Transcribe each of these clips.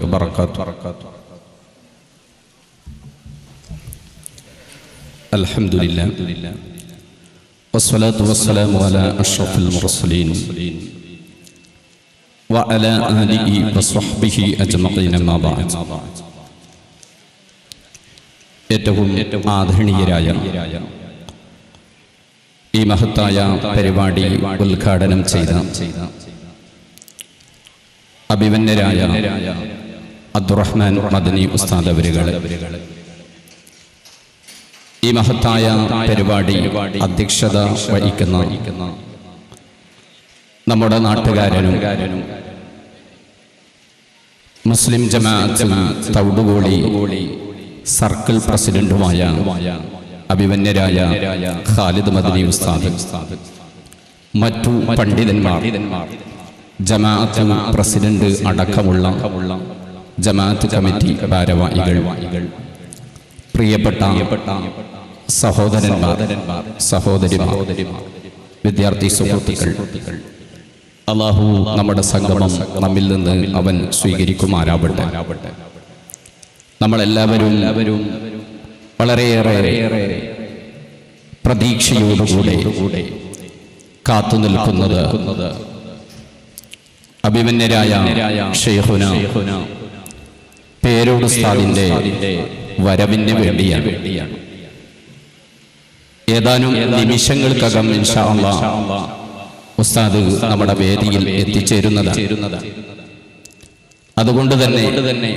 وبركاته. الحمد لله والصلاة والسلام على أشرف المرسلين وعلى آله وصحبه أجمعين ما بعد. ഏറ്റവും ആദരണീയരായ ഈ മഹത്തായ പരിപാടി ഉദ്ഘാടനം ചെയ്ത അഭിമന്യരായ അബ്ദുറഹ്മാൻ മദനി ഉസ്താദ് അവരുകളെ, ഈ മഹത്തായ പരിപാടി അധ്യക്ഷത വഹിക്കുന്ന നമ്മുടെ നാട്ടുകാരനും മുസ്ലിം ജമാഅത്ത് തൗടുകോളി സർക്കിൾ പ്രസിഡന്റുമായ അഭിമന്യരായ ഖാലിദ് മദനി ഉസ്താദ്, മറ്റു പണ്ഡിതന്മാർ, ജമാഅത്ത് പ്രസിഡന്റ് അടക്കമുള്ള ജമാഅത്ത് കമ്മിറ്റി ഭാരവാഹികൾ, പ്രിയപ്പെട്ട സഹോദരന്മാർ, സഹോദരിമാർ, വിദ്യാർത്ഥി സുഹൃത്തുക്കൾ, അല്ലാഹു നമ്മുടെ സംഗമം നമ്മിൽ നിന്ന് അവൻ സ്വീകരിക്കുമാറാവട്ടെ. നമ്മളെല്ലാവരും വളരെയേറെ പ്രതീക്ഷയോടുകൂടെ കാത്തു നിൽക്കുന്നത് അഭിമന്യരായ ശൈഖുന പേരോട് ഉസ്താദിന്റെ വരവിന് വേണ്ടിയാണ്. ഏതാനും നിമിഷങ്ങൾക്കകം ഇൻഷാ അല്ലാഹ് ഉസ്താദ് നമ്മുടെ വേദിയിൽ എത്തിച്ചേരുന്നതാണ്. അതുകൊണ്ട് തന്നെ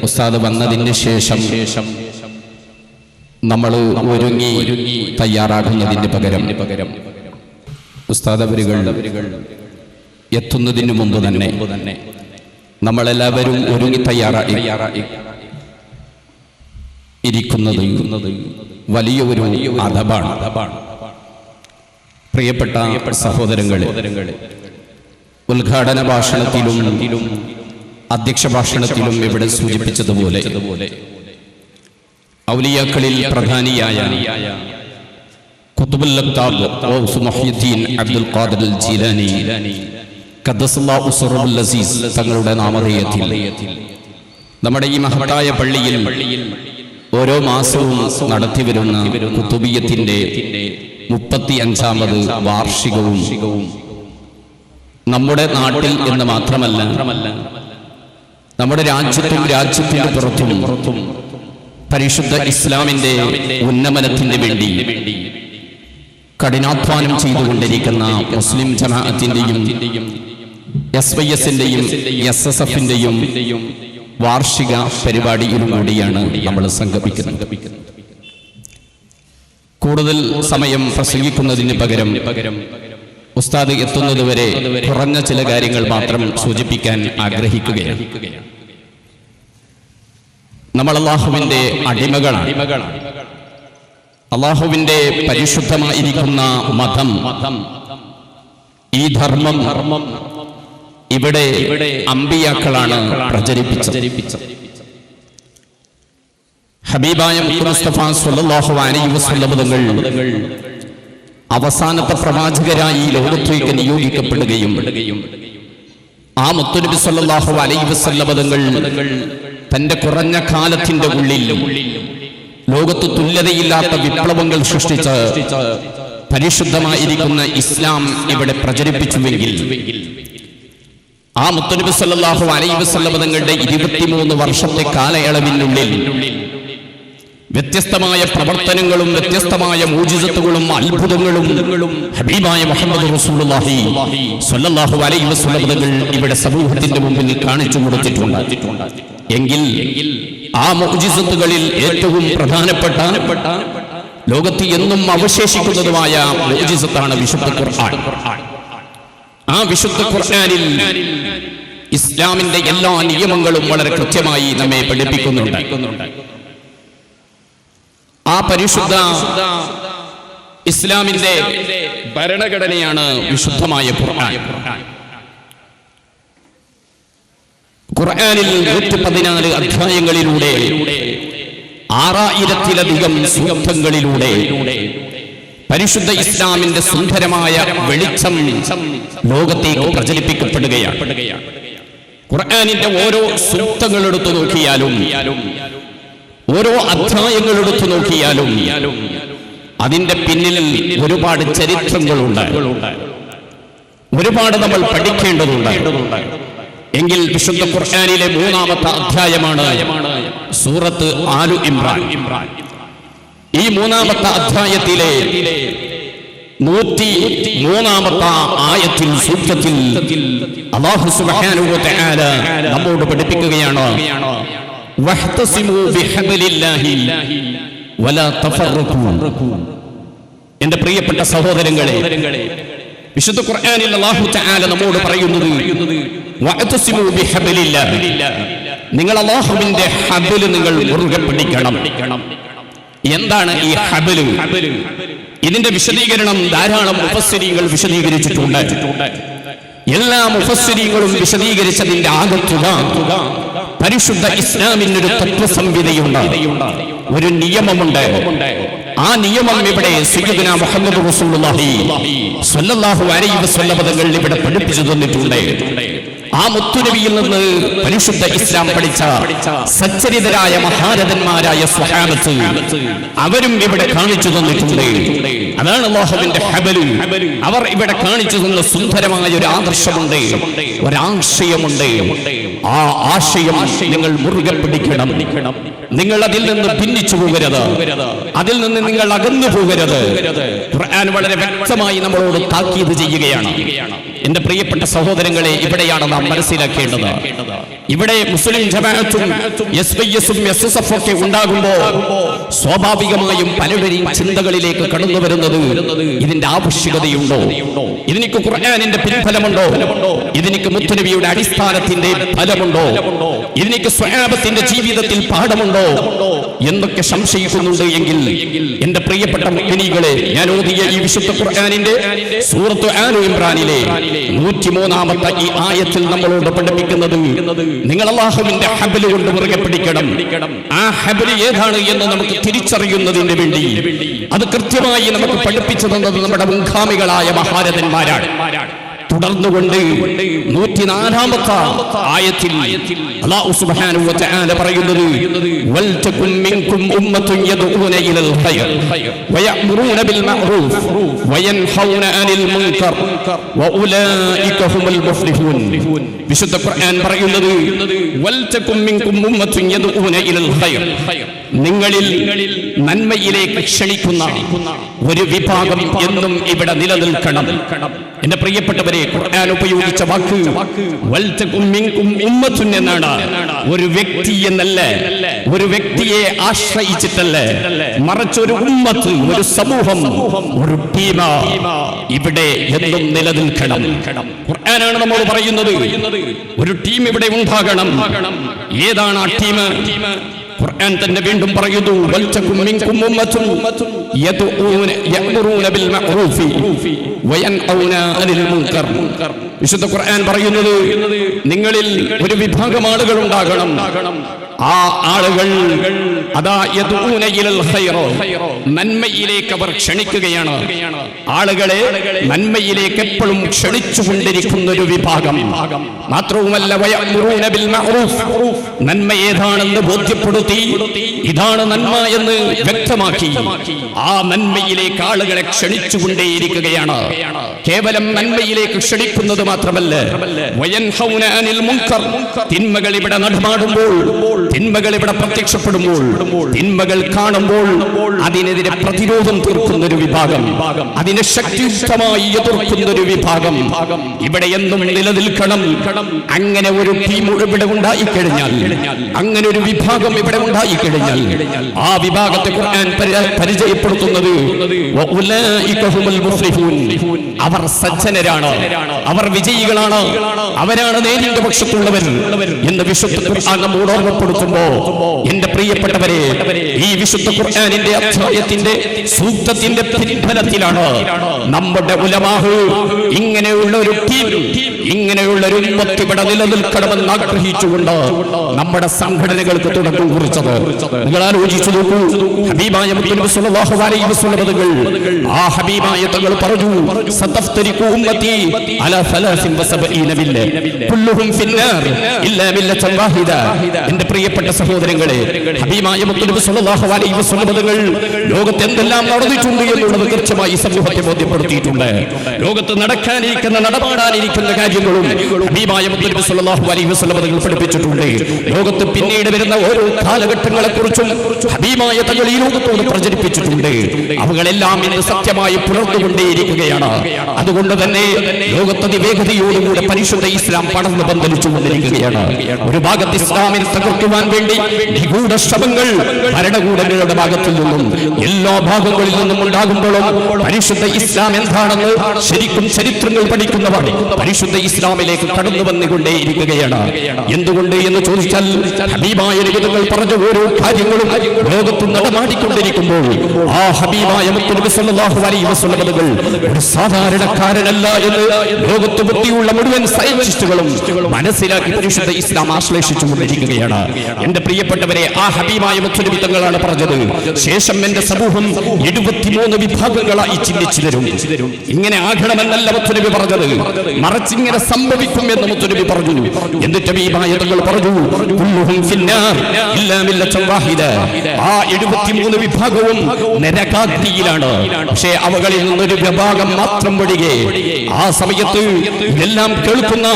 ഉസ്താദ് വന്നതിന് ശേഷം നമ്മൾ ഒരുങ്ങി തയ്യാറാകുന്നതിന് പകരം ഉസ്താദ് അവരുകൾ എത്തുന്നതിന് മുമ്പ് തന്നെ നമ്മളെല്ലാവരും ഒരുങ്ങി തയ്യാറായി ഇരിക്കുന്നത് വലിയ ഒരു അദബാണ്. പ്രിയപ്പെട്ട സഹോദരങ്ങളെ, ഉദ്ഘാടന ഭാഷണത്തിലും അധ്യക്ഷ ഭാഷണത്തിലും ഇവിടെ സൂചിപ്പിച്ചതുപോലെ ഔലിയാക്കളിൽ പ്രധാനിയായ ഖുത്ബുൽ അഖ്താബ് ഗൗസ് മുഹ്യിദ്ദീൻ അബ്ദുൽ ഖാദിർ അൽ ജീലാനി ഖദ്ദസല്ലാഹു സിർറുൽ അസീസ് തങ്ങളുടെ നാമധേയത്തിൽ നമ്മുടെ ഈ മഹത്തായ പള്ളിയിൽ ഓരോ മാസവും നടത്തിവരുന്ന ഖുതുബിയ്യത്തിന്റെ 35ാമത് വാർഷികവും നമ്മുടെ നാട്ടിൽ എന്ന് മാത്രമല്ല നമ്മുടെ രാജ്യത്തിന്റെ പുറത്തും പരിശുദ്ധ ഇസ്ലാമിന്റെ ഉന്നമനത്തിന് വേണ്ടി കഠിനാധ്വാനം ചെയ്തുകൊണ്ടിരിക്കുന്ന മുസ്ലിം ജമാഅത്തിന്റെയും SYSന്റെയും SSFന്റെയും വാർഷിക പരിപാടിയിലും കൂടിയാണ് നമ്മൾ സംഗമിക്കുന്നത്. കൂടുതൽ സമയം പ്രസംഗിക്കുന്നതിന് പകരം ഉസ്താദ് എത്തുന്നതുവരെ കുറഞ്ഞ ചില കാര്യങ്ങൾ മാത്രം സൂചിപ്പിക്കാൻ ആഗ്രഹിക്കുകയാണ്. നമ്മൾ അല്ലാഹുവിന്റെ അടിമകളാണ്. അല്ലാഹുവിന്റെ പരിശുദ്ധമായിരിക്കുന്ന മതം, ഈ ധർമ്മം ഇവിടെ അമ്പിയാക്കളാണ് പ്രചരിപ്പിച്ചത്. ഹബീബായ മുസ്തഫ സ്വല്ലല്ലാഹു അലൈഹി വസല്ലം തങ്ങൾ അവസാനത്തെ പ്രവാചകരായി ലോകത്തേക്ക് നിയോഗിക്കപ്പെടുകയും ആ മുത്തുനബി സ്വല്ലല്ലാഹു അലൈഹി വസല്ലം തങ്ങൾ തന്റെ കുറഞ്ഞ കാലത്തിന്റെ ഉള്ളിൽ ലോകത്ത് തുല്യതയില്ലാത്ത വിപ്ലവങ്ങൾ സൃഷ്ടിച്ച് പരിശുദ്ധമായിരിക്കുന്ന ഇസ്ലാം ഇവിടെ പ്രചരിപ്പിച്ചുവെങ്കിൽ ആ മുത്തുനബി സല്ലല്ലാഹു അലൈഹി വസല്ലം തങ്ങളുടെ 23 വർഷത്തെ കാലയളവിനുള്ളിൽ വ്യത്യസ്തമായ പ്രവർത്തനങ്ങളും വ്യത്യസ്തമായ മൂജിസത്തുകളും അത്ഭുതങ്ങളും ഹബീബായ മുഹമ്മദ് റസൂലുള്ളാഹി സ്വല്ലല്ലാഹു അലൈഹി വസല്ലം തങ്ങൾ ഇവിടെ സമൂഹത്തിന്റെ മുമ്പിൽ കാണിച്ചു കൊടുത്തിട്ടുണ്ട്. എങ്കിൽ ആ മൂജിസത്തുകളിൽ ഏറ്റവും പ്രധാനപ്പെട്ട ലോകത്ത് എന്നും അവശേഷിക്കുന്നതുമായ മൂജിസത്താണ് വിശുദ്ധ ഖുർആൻ. ആ വിശുദ്ധ ഖുർആനിൽ ഇസ്ലാമിന്റെ എല്ലാ നിയമങ്ങളും വളരെ കൃത്യമായി നമ്മെ പഠിപ്പിക്കുന്നുണ്ട്. ആ പരിശുദ്ധ ഇസ്ലാമിന്റെ ഭരണഘടനയാണ് വിശുദ്ധമായ ഖുർആൻ. ഖുർആനിൽ 114 അധ്യായങ്ങളിലൂടെ 6000-ലധികം സൂക്തങ്ങളിലൂടെ പരിശുദ്ധ ഇസ്ലാമിന്റെ സുന്ദരമായ വെളിച്ചം ലോകത്തേക്ക് പ്രചരിപ്പിക്കപ്പെടുകയാണ്. ഖുർആനിന്റെ ഓരോ സൂക്തങ്ങൾ എടുത്തു നോക്കിയാലും ഓരോ അധ്യായങ്ങൾ എടുത്തു നോക്കിയാലും അതിന്റെ പിന്നിൽ ഒരുപാട് ചരിത്രങ്ങളുണ്ട്, ഒരുപാട് നമ്മൾ പഠിക്കേണ്ടതുണ്ട്. എങ്കിൽ വിശുദ്ധ ഖുർആനിലെ 3-ാമത്തെ അധ്യായമാണ് സൂറത്ത് ആലു ഇമ്രാൻ. ഈ 3-ാമത്തെ അധ്യായത്തിലെ 103-ാമത്തെ ആയത്തിൽ സൂക്തത്തിൽ അല്ലാഹു സുബ്ഹാനഹു വ തആല നമ്മോട് പഠിപ്പിക്കുകയാണ്, വഹ്തസിമു ബിഹബ്ലില്ലാഹി വലാ തഫറഖു. എന്റെ പ്രിയപ്പെട്ട സഹോദരങ്ങളെ, വിശുദ്ധ ഖുർആനിൽ അല്ലാഹു തആല നമ്മോട് പറയുന്നത് വഹ്തസിമു ബിഹബ്ലില്ലാഹി, നിങ്ങൾ അല്ലാഹുവിന്റെ ഹബ്ല് നിങ്ങൾ മുറുകെ പിടിക്കണം. എന്താണ് ഈ ഹബ്ല്? ഇതിന്റെ വിശദീകരണം ധാരാളം മുഫസ്സിരീങ്ങൾ വിശദീകരിച്ചിട്ടുണ്ട്. എല്ലാ മുഫസ്സിരീങ്ങളും വിശദീകരിച്ചതിന്റെ ആകത്തുക പരിശുദ്ധ ഇസ്ലാമിനൊരു തത്വസംഹിതയുണ്ട്, ഒരു നിയമമുണ്ട്. ആ നിയമം ഇവിടെ സയ്യിദുനാ മുഹമ്മദ് റസൂലുള്ളാഹി സ്വല്ലല്ലാഹു അലൈഹി വസല്ലം തങ്ങൾ ഇവിടെ പഠിപ്പിച്ചു തന്നിട്ടുണ്ട്. ആ മുത്തുനബിയിൽ നിന്ന് പരിശുദ്ധ ഇസ്ലാം പഠിച്ച സച്ചരിതരായ മഹാരഥന്മാരായ സ്വഹാബത്ത് അവരും ഇവിടെ കാണിച്ചു തന്നിട്ടുണ്ട്. അതാണ് അല്ലാഹുവിന്റെ ഹബ്ല്. അവർ ഇവിടെ കാണിച്ചു തന്ന സുന്ദരമായ ഒരു ആദർശമുണ്ട്, ഒരാശയമുണ്ട്. ആ ആശയം നിങ്ങൾ മുറുകെ പിടിക്കണം. നിങ്ങൾ അതിൽ നിന്ന് ഭിന്നിച്ചു പോകരുത്, അതിൽ നിന്ന് നിങ്ങൾ അകന്നു പോകരുത്. ഖുർആൻ വളരെ വ്യക്തമായി നമ്മളോട് താക്കീത് ചെയ്യുകയാണ്. എന്റെ പ്രിയപ്പെട്ട സഹോദരങ്ങളെ, ഇവിടെയാണ് നാം മനസ്സിലാക്കേണ്ടത്. ഇവിടെ മുസ്ലിം ജമാഅത്തും എസ്വൈഎസും എസ്എസ്എഫ് ഒക്കെ ഉണ്ടാകുമ്പോൾ സ്വാഭാവികമായും പലവരെയും ചിന്തകളിലേക്ക് കടന്നു വരുന്നത് ഇതിന്റെ ആവശ്യകതയുണ്ടോ, ഇതിനിക്ക് ഖുർആനിന്റെ പിൻഫലമുണ്ടോ, ഇതിനിക്ക് മുത്തുനബിയുടെ അടിസ്ഥാനത്തിന്റെ ഫലമുണ്ടോ, ഇതിനിക്ക് സ്വഹാബത്തിന്റെ ജീവിതത്തിൽ പാഠമുണ്ടോ എന്നൊക്കെ സംശയിക്കുന്നുണ്ട് എങ്കിൽ എന്റെ പ്രിയപ്പെട്ട മുഅ്മിനീകളെ, ഞാൻ ഓതിയ ഈ വിശുദ്ധ ഖുർആനിന്റെ സൂറത്ത് ആലു ഇമ്രാനിലെ 103-ാമത്തെ ഈ ആയത്തിൽ നമ്മളോട് പഠിപ്പിക്കുന്നത് നിങ്ങൾ അല്ലാഹുവിന്റെ ഹബ്ല് കൊണ്ട് മുറുകെ പിടിക്കണം. ആ ഹബ്ല് ഏതാണ് എന്ന് നമുക്ക് തിരിച്ചറിയുന്നതിന് വേണ്ടി അത് കൃത്യമായി നമുക്ക് പഠിപ്പിച്ചു തന്നത് നമ്മുടെ മുൻഗാമികളായ മഹാരഥന്മാരാണ്. തുടർന്നുകൊണ്ട് 104-ാമത്തെ ആയത്തിൽ അല്ലാഹു സുബ്ഹാനഹു വ തആല പറയുന്നത്, വൽതകും മിൻകും ഉമ്മത്തുൻ യദ്ഊന ഇലൽ ഖൈർ വയഅ്മുറൂന ബിൽ മഅറൂഫ് വയൻഹൗന അനിൽ മുൻകർ വഉലൈക ഹുമുൽ മുഫ്ലിഹൂൻ. വിശുദ്ധ ഖുർആൻ പറയുന്നത്, വൽതകും മിൻകും ഉമ്മത്തുൻ യദ്ഊന ഇലൽ ഖൈർ, നിങ്ങളിൽ നന്മയിലേക്ക് ക്ഷണിക്കുന്ന ഒരു വിഭാഗം എന്നും ഇവിടെ നിലനിൽക്കണം. എന്റെ പ്രിയപ്പെട്ടവരെ, ഖുർആൻ ഉപയോഗിച്ച വാക്ക് വൽതകും മിൻകും ഉമ്മത്തുൻ എന്നാണ്. ഒരു വ്യക്തി എന്നല്ല, ഒരു വ്യക്തിയെ ആശ്രയിച്ചിട്ടല്ല, മറിച്ച് ഒരു ഉമ്മത്ത്, ഒരു സമൂഹം, ഒരു ടീം ഇവിടെ എന്നും നിലനിൽക്കണം. ഖുർആനാണ് നമ്മോട് പറയുന്നത് ഒരു ടീം ഇവിടെ ഉണ്ടാകണം. ഏതാണ് ആ ടീം? ഖുർആൻ തന്നെ വീണ്ടും പറയുന്നു, വൽതകും മിൻകും ഉമ്മത്തുൻ യഅ്മുറൂന ബിൽ മഅറൂഫി വയൻഹൗന അനിൽ മുൻകർ. വിശുദ്ധ ഖുർആൻ പറയുന്നത് നിങ്ങളിൽ ഒരു വിഭാഗം ആളുകൾ ഉണ്ടാകണം. ആ ആളുകൾ അതാ യദ്ഊന ഇലൽ ഖൈർ, നന്മയിലേക്ക് അവർ ക്ഷണിക്കുകയാണ്. ആളുകളെ നന്മയിലേക്ക് എപ്പോഴും ക്ഷണിച്ചുകൊണ്ടിരിക്കുന്ന ഒരു വിഭാഗം. മാത്രവുമല്ല വയഅ്മുറൂന ബിൽ മഅറൂഫ്, നന്മ ഏതാണെന്ന് ബോധ്യപ്പെടുത്തി ഇതാണ് നന്മ എന്ന് വ്യക്തമാക്കി ആ നന്മയിലേക്ക് ആളുകളെ ക്ഷണിച്ചുകൊണ്ടേയിരിക്കുകയാണ്. കേവലം നന്മയിലേക്ക് ക്ഷണിക്കുന്നത് മാത്രമല്ല, വയൻഹൗന അനിൽ മുൻകർ, തിന്മകൾ ഇവിടെ നടമാടുമ്പോൾ, തിന്മകൾ ഇവിടെ പ്രത്യക്ഷപ്പെടുമ്പോൾ, തിന്മകൾ കാണുമ്പോൾ അതിനെതിരെ പ്രതിരോധം തീർക്കുന്ന ഒരു വിഭാഗം, അതിനെ ശക്തിയുക്തമായി എതിർക്കുന്ന ഒരു വിഭാഗം ഇവിടെ എന്നും നിലനിൽക്കണം. അങ്ങനെ ഒരു ടീം ഇവിടെ ഉണ്ടായിക്കഴിഞ്ഞാൽ, അങ്ങനെ ഒരു വിഭാഗം ഇവിടെ ഉണ്ടായിക്കഴിഞ്ഞാൽ ആ വിഭാഗത്തെ ഖുർആൻ പരിചയപ്പെടുത്തുന്നത് വഉലൈക ഹുമുൽ മുഫ്ലിഹൂൻ, അവർ സജ്ജനരാണ്, അവർ വിജയികളാണ്, അവരാണ് നേരിന്റെ പക്ഷത്തുള്ളവർ എന്ന് വിശുദ്ധ ഖുർആൻ നമ്മോട് ഓർമ്മപ്പെടുത്തുമ്പോ എന്റെ പ്രിയപ്പെട്ടവരെ, ഈ വിശുദ്ധ ഖുർആനിന്റെ അധ്യായത്തിന്റെ സൂക്തത്തിന്റെ പിൻഫലത്തിലാണ് നമ്മുടെ ഉലമാഹ് ഇങ്ങനെയുള്ള ഒരു ടീം ഇങ്ങനെയുള്ള ഒരു ഉമ്മത്ത് ഇവിടെ നിലനിൽക്കണമെന്ന് ആഗ്രഹിച്ചുകൊണ്ട് നമ്മുടെ സംഘടനകൾക്ക് തുടക്കം കുറിച്ചത്. നിങ്ങൾ ആലോചിച്ചു നോക്കൂ. ഹബീബായ മുത്തുനബി സ്വല്ലല്ലാഹു അലൈഹി വസല്ലം തങ്ങൾ, ആ ഹബീബായ തങ്ങൾ പറഞ്ഞു, സതഫ്തരികു ഉമ്മത്തി അലാ 73 മില്ല കുല്ലുഹും ഫിന്നാർ ഇല്ലാ മില്ലതൻ വാഹിദ. എന്റെ പ്രിയപ്പെട്ട സഹോദരങ്ങളെ, ഹബീബായ മുത്തുനബി സ്വല്ലല്ലാഹു അലൈഹി വസല്ലം തങ്ങൾ ലോകത്ത് എന്തെല്ലാം നടന്നിട്ടുണ്ട് എന്നുള്ളത് കൃത്യമായി സമൂഹത്തെ ബോധ്യപ്പെടുത്തിയിട്ടുണ്ട്. ലോകത്ത് നടക്കാനിരിക്കുന്ന നടപാടാനിരിക്കുന്ന കാര്യങ്ങളും ഹബീബായ മുത്തുനബി സ്വല്ലല്ലാഹു അലൈഹി വസല്ലം തങ്ങൾ പഠിപ്പിച്ചിട്ടുണ്ട്. ലോകത്ത് പിന്നീട് വരുന്ന ഓരോ കാലഘട്ടങ്ങളെ കുറിച്ചും ഹബീബായ തങ്ങൾ ഈ ലോകത്തോട് പ്രചരിപ്പിച്ചിട്ടുണ്ട്. അവകളെല്ലാം ഇന്ന് സത്യമായി പുലർന്നുകൊണ്ടേയിരിക്കുകയാണ്. അതുകൊണ്ട് തന്നെ ലോകത്ത് വേഗതയോടുകൂടെ പരിശുദ്ധ ഇസ്ലാം പടർന്നു പന്തലിച്ചുകൊണ്ടിരിക്കുകയാണ്. ഒരു ഭാഗത്ത് ഇസ്ലാമിനെ തകർക്കുവാൻ വേണ്ടി നിഗൂഢ ശ്രമങ്ങൾ ഭരണകൂടങ്ങളുടെ ഭാഗത്തു നിന്നും എല്ലാ ഭാഗങ്ങളിൽ നിന്നും ഉണ്ടാകുമ്പോഴും പരിശുദ്ധ ഇസ്ലാം എന്താണെന്ന് ശരിക്കും ചരിത്രങ്ങൾ പഠിക്കുന്നവർ പരിശുദ്ധ ഇസ്ലാമിലേക്ക് കടന്നു വന്നുകൊണ്ടേയിരിക്കുകയാണ്. എന്തുകൊണ്ട് എന്ന് ചോദിച്ചാൽ, ഹബീബായ നബിതങ്ങൾ പറഞ്ഞ ഓരോ കാര്യങ്ങളും ലോകത്ത് നടമാടിക്കൊണ്ടിരിക്കുമ്പോൾ ആ ഹബീബായ മുത്തുനബി സ്വല്ലല്ലാഹു അലൈഹി വസല്ലം തങ്ങൾ ഒരു സാധാരണക്കാരനല്ല എന്ന് ലോകത്ത് ബുദ്ധിയുള്ള മുഴുവൻ സയന്റിസ്റ്റുകളും മനസ്സിലാക്കി പരിശുദ്ധ ഇസ്ലാം ആശ്ലേഷിച്ചുകൊണ്ടിരിക്കുകയാണ്. എന്റെ പ്രിയപ്പെട്ടവരെ, ആ ഹബീബായ മുത്തുനബി തങ്ങളാണ് പറഞ്ഞത്, ശേഷം എന്റെ സമൂഹം 73 വിഭാഗങ്ങളായി ചിന്തിച്ചു തരും. ഇങ്ങനെ ആകണമെന്നല്ല മുത്തുനബി പറഞ്ഞത്, മറിച്ച് ഇങ്ങനെ സംഭവിക്കും എന്ന് മുത്തുനബി പറഞ്ഞു. എന്നിട്ട് ഹബീബായ തങ്ങൾ പറഞ്ഞു, കുല്ലുഹും ഫിന്നാർ ഇല്ലാ മില്ലതൻ വാഹിദ. ആ 73 വിഭാഗവും നരകാഗ്നിയിലാണ്. പക്ഷേ അവകളിൽ നിന്നൊരു വിഭാഗം മാത്രം ഒഴികെ. ആ സമയത്ത് എല്ലാം കേൾക്കുന്ന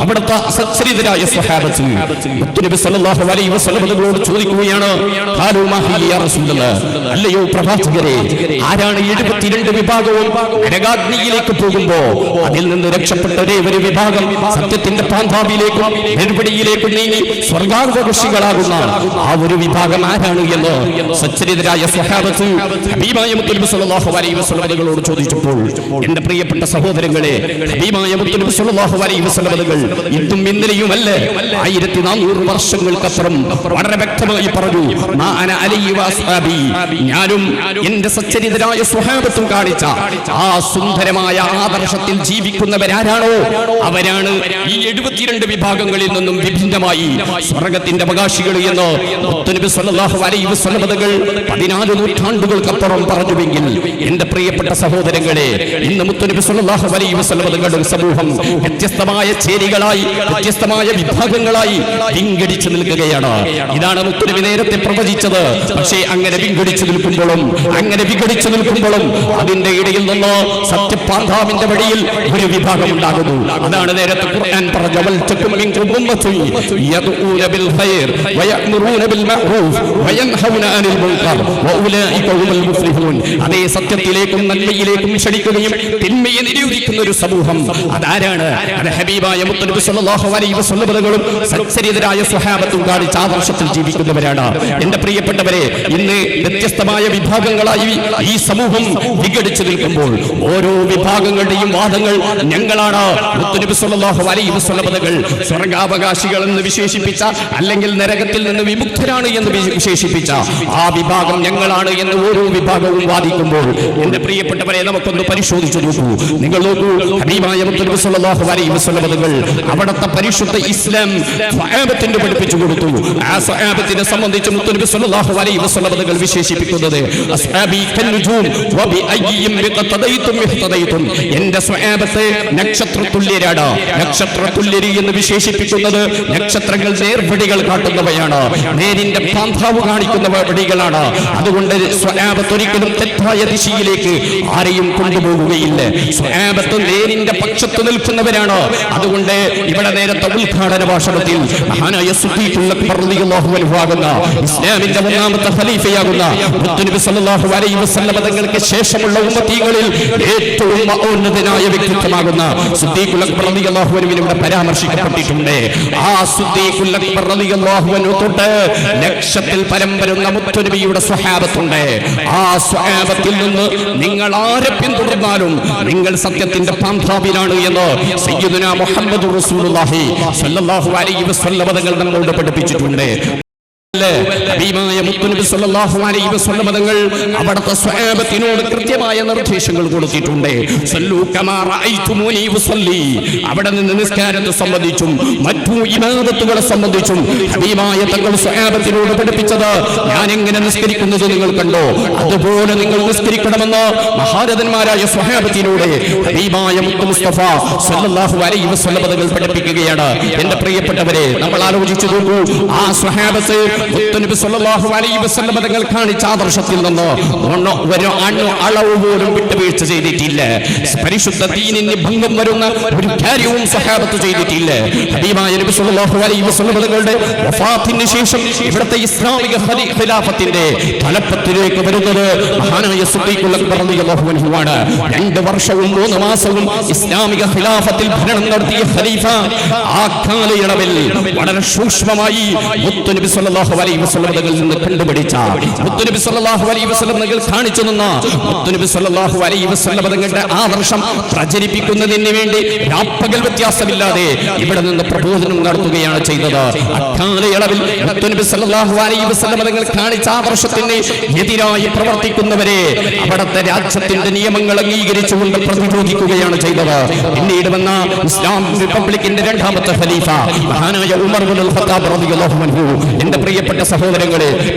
അവിടുത്തെ സച്ചരിതരായ സ്വഹാബത്ത് മുത്തുനബി സ്വല്ലല്ലാഹു അലൈഹി വസല്ലം തങ്ങളോട് ചോദിക്കുകയാണ്, ഖാലൂ മാ ഹിയ യാ റസൂലല്ലാഹ്, അല്ലയോ പ്രവാചകരെ, ആരാണ് 72 വിഭാഗവും നരകാഗ്നിയിലേക്ക് പോകുമ്പോ അതിൽ നിന്ന് രക്ഷപ്പെട്ട ഒരു വിഭാഗം സത്യത്തിന്റെ പാന്താവിലേക്കും നിർവടിയിലേക്കും നീങ്ങി സ്വർഗാവകാശികളാകുന്ന ആ ഒരു വിഭാഗം ആരാണ് എന്ന് സച്ചരിതരായ സ്വഹാബത്ത് ഹബീബായ മുത്തുനബി സ്വല്ലല്ലാഹു അലൈഹി വസല്ലം തങ്ങളോട് ചോദിച്ചപ്പോൾ, എന്റെ പ്രിയപ്പെട്ട സഹോദരങ്ങളെ, ഹബീബായ മുത്തുനബി സ്വല്ലല്ലാഹു അലൈഹി വസല്ലം തങ്ങൾ ഇന്നും ഇന്നലെയുമല്ല 1400 വർഷങ്ങൾക്കപ്പുറം വളരെ വ്യക്തമായി പറഞ്ഞു, മാ അന അലൈഹി വഅസ്ഹാബി, ഞാനും എന്റെ സച്ചരിതരായ സ്വഹാബത്തും കാണിച്ച ആ സുന്ദരമായ ആദർശത്തിൽ ജീവിക്കുന്നവരാരാണോ അവരാണ് ഈ 72 വിഭാഗങ്ങളിൽ നിന്നും വിഭിന്നമായി സ്വർഗത്തിന്റെ അവകാശികൾ എന്ന് മുത്തുനബി സ്വല്ലല്ലാഹു അലൈഹി വസല്ലം തങ്ങൾ 14 നൂറ്റാണ്ടുകൾക്കപ്പുറം പറഞ്ഞുവെങ്കിൽ, എന്റെ പ്രിയപ്പെട്ട സഹോദരങ്ങളെ, ഇന്ന് മുത്തുനബി സ്വല്ലല്ലാഹു അലൈഹി വസല്ലം തങ്ങളുടെ സമൂഹം വ്യത്യസ്തമായ ചേരികളായി, വ്യത്യസ്തമായ വിഭാഗങ്ങളായി വിഘടിച്ചു നിൽക്കുകയാണ്. ഇതാണ് മുത്തുനബി നേരത്തെ പ്രവചിച്ചത്. പക്ഷേ അങ്ങനെ വിഘടിച്ചു നിൽക്കുമ്പോഴും അതിന്റെ ഇടയിൽ നിന്ന് സത്യപാന്താവിന്റെ വഴിയിൽ ഒരു വിഭാഗം ഉണ്ടാകുന്നു. അതാണ് നേരത്തെ ഖുർആൻ പറഞ്ഞ, വൽതകും മിൻകും ഉമ്മത്തുൻ യദ്ഊന ബിൽ ഖൈർ വയഅ്മുറൂന ബിൽ മഅറൂഫ് വയൻഹൗന അനിൽ മുൻകർ വഉലൈക ഹുമുൽ മുഫ്ലിഹൂൻ. അതേ സത്യത്തിലേക്കും നന്മയിലേക്കും ക്ഷണിക്കുകയും തിന്മയെ നിരോധിക്കുന്ന ഒരു സമൂഹം അതാരാണ്? അത് ഹബീബായ മുത്തുനബി സ്വല്ലല്ലാഹു അലൈഹി വസല്ലം തങ്ങളും സച്ചരിതരായ സ്വഹാബത്തും കാണിച്ച ആദർശത്തിൽ ജീവിക്കുന്നവരാണ്. എന്റെ പ്രിയപ്പെട്ടവരെ, ഇന്ന് വ്യത്യസ്തമായ വിഭാഗങ്ങളായി ഈ സമൂഹം വിഘടിച്ചു നിൽക്കുമ്പോൾ ഓരോ വിഭാഗങ്ങളുടെയും വാദങ്ങൾ ഞങ്ങളാണ് മുത്തുനബി സ്വല്ലല്ലാഹു അലൈഹി വസല്ലം തങ്ങൾ സ്വർഗാവകാശികൾ എന്ന് വിശേഷിപ്പിച്ച, അല്ലെങ്കിൽ നരകത്തിൽ നിന്ന് വിമുക്തരാണ് എന്ന് വിശേഷിപ്പിച്ച ആ വിഭാഗം ഞങ്ങളാണ് എന്ന് ഓരോ വിഭാഗവും വാദിക്കുമ്പോൾ, എന്റെ പ്രിയപ്പെട്ടവരെ, നമുക്കൊന്ന് പരിശോധിച്ചു നോക്കൂ. നിങ്ങൾ നോക്കൂ, ഹബീബായ മുത്തുനബി സ്വല്ലല്ലാഹു അലൈഹി വസല്ലം തങ്ങൾ അവിടുത്തെ പരിശുദ്ധ ഇസ്ലാം സ്വഹാബത്തിന് പഠിപ്പിച്ചു കൊടുത്തു. ആ സ്വഹാബത്തിനെ സംബന്ധിച്ച് മുത്തുനബി സ്വല്ലല്ലാഹു അലൈഹി വസല്ലം തങ്ങൾ വിശേഷിപ്പിക്കുന്നത്, അസ്ഹാബി കന്നുജൂം വബിഅയ്യിം ബിഖതദൈതും ഇഹ്തദൈതും, എന്റെ സ്വഹാബത്തെ നക്ഷത്രതുല്യരാണ്. നക്ഷത്രതുല്യരി എന്ന് വിശേഷിപ്പിക്കുന്നത് നക്ഷത്രങ്ങൾ നേർവഴികൾ കാട്ടുന്നവയാണ്, നേരിന്റെ പാന്താവ് കാണിക്കുന്ന വഴികളാണ്. അതുകൊണ്ട് സ്വഹാബത്ത് ഒരിക്കലും തെറ്റായ ദിശയിലേക്ക് ആരെയും കൊണ്ടുപോകുകയില്ല. സ്വഹാബത്ത് നേരിന്റെ പക്ഷത്ത് നിൽക്കുന്നവരാണ്. അതുകൊണ്ട് ഇവിടെ നേരത്തെ ഉദ്ഘാടന ഭാഷണത്തിൽ മഹാനായ സിദ്ദീഖുൽ അക്ബർ റളിയല്ലാഹു അൻഹു ആകുന്ന ഇസ്ലാമിന്റെ ഒന്നാമത്തെ ഖലീഫയാകുന്ന മുത്തുനബി സ്വല്ലല്ലാഹു അലൈഹി വസല്ലം തങ്ങൾക്ക് ശേഷമുള്ള ഉമ്മത്തികളിൽ ഏറ്റവും മഹോന്നതനായ വ്യക്തിത്വമാകുന്ന സിദ്ദീഖുൽ അക്ബർ റളിയല്ലാഹു അൻഹുവിനെ ഇവിടെ പരാമർശിക്കപ്പെട്ടിട്ടുണ്ട്. ആ സിദ്ദീഖുൽ അക്ബർ റളിയല്ലാഹു അൻഹു തൊട്ട് ലക്ഷത്തിൽ പരം വരുന്ന മുത്തുനബിയുടെ സ്വഹാബത്തുണ്ട്. ആ സ്വഹാബത്തിൽ നിന്ന് നിങ്ങൾ ആരെ പിന്തുടർന്നാലും നിങ്ങൾ സത്യത്തിന്റെ പാന്താവിലാണ് എന്ന് സയ്യിദുനാ മുഹമ്മദുർ റസൂലുള്ളാഹി സ്വല്ലല്ലാഹു അലൈഹി വസല്ലം തങ്ങൾ നമ്മോട് പഠിപ്പിച്ചിട്ടുണ്ട്. ഹബീബായ മുത്തുനബി സല്ലല്ലാഹു അലൈഹി വസല്ലം തങ്ങൾ അവിടുത്തെ സ്വഹാബത്തിനോട് കൃത്യമായ നിർദ്ദേശങ്ങൾ കൊടുത്തിട്ടുണ്ട്. സല്ലു കമാ റഅയ്തുമൂനി ഉസല്ലി. അവിടെ നിന്ന് നിസ്കാരത്തെ സംബന്ധിച്ചും മറ്റു ഇബാദത്തുകളെ സംബന്ധിച്ചും ഹബീബായ തങ്ങൾ സ്വഹാബത്തിനോട് പഠിപ്പിച്ചത് ഞാൻ എങ്ങനെ നിസ്കരിക്കുന്നത് നിങ്ങൾ കണ്ടോ അതുപോലെ നിങ്ങൾ നിസ്കരിക്കണമെന്ന് മഹാരഥന്മാരായ സ്വഹാബത്തിനോട് ഹബീബായ മുത്തു മുസ്തഫ സല്ലല്ലാഹു അലൈഹി വസല്ലം തങ്ങൾ പഠിപ്പിക്കുകയാണ്. എന്റെ പ്രിയപ്പെട്ടവരെ, നമ്മൾ ആലോചിച്ചു നോക്കൂ, ആ സ്വഹാബത്ത് മുത്തുനബി സല്ലല്ലാഹു അലൈഹി വസല്ലം തങ്ങൾ കാണിച്ച ആദർശത്തിൽ നിന്ന് ഒരു അളവ് പോലും വിട്ടുവീഴ്ച ചെയ്തിട്ടില്ല. പരിശുദ്ധ ദീനിന് ഭംഗം വരുന്ന ഒരു കാര്യവും സ്വഹാബത്ത് ചെയ്തിട്ടില്ല. ഹബീബായ നബി സല്ലല്ലാഹു അലൈഹി വസല്ലം തങ്ങളുടെ വഫാത്തിന് ശേഷം ഇവിടുത്തെ ഇസ്ലാമിക ഖിലാഫത്തിന്റെ തലപ്പത്തിലേക്ക് വരുന്നത് മഹാനായ സിദ്ദീഖുൽ അക്ബർ റളിയല്ലാഹു അൻഹു ആണ്. 2 വർഷവും 3 മാസവും ഇസ്ലാമിക ഖിലാഫത്തിൽ ഭരണം നടത്തിയ ഖലീഫ. ആ കാലയളവിൽ വളരെ സൂക്ഷ്മമായി മുത്തുനബി സല്ലല്ലാഹു അലൈഹി വസല്ലം തങ്ങളിൽ നിന്ന് കണ്ടുപിടിച്ച, മുത്തുനബി സല്ലല്ലാഹു അലൈഹി വസല്ലം തങ്ങൾ കാണിച്ചു തന്ന, മുത്തുനബി സല്ലല്ലാഹു അലൈഹി വസല്ലം തങ്ങളുടെ ആദർശം പ്രചരിപ്പിക്കുന്നതിന് വേണ്ടി രാപ്പകൽ വ്യത്യാസമില്ലാതെ ഇവിടെ നിന്ന് പ്രബോധനം നടത്തുകയാണ് ചെയ്തത്. അക്കാലയളവിൽ മുത്തുനബി സല്ലല്ലാഹു അലൈഹി വസല്ലം തങ്ങൾ കാണിച്ച ആദർശത്തിന് എതിരായി പ്രവർത്തിക്കുന്നവരെ അവിടുത്തെ രാജ്യത്തിന്റെ നിയമങ്ങൾ അംഗീകരിച്ചുകൊണ്ട് പ്രതിരോധിക്കുകയാണ് ചെയ്തത്. പിന്നീട് വന്ന ഇസ്ലാം റിപ്പബ്ലിക്കിന്റെ 2ാമത്തെ ഖലീഫ മഹാനായ ഉമർ ഇബ്നുൽ ഖത്താബ് റളിയല്ലാഹു അൻഹു. എന്റെ പ്രിയപ്പെട്ട സഹോദരങ്ങളെ,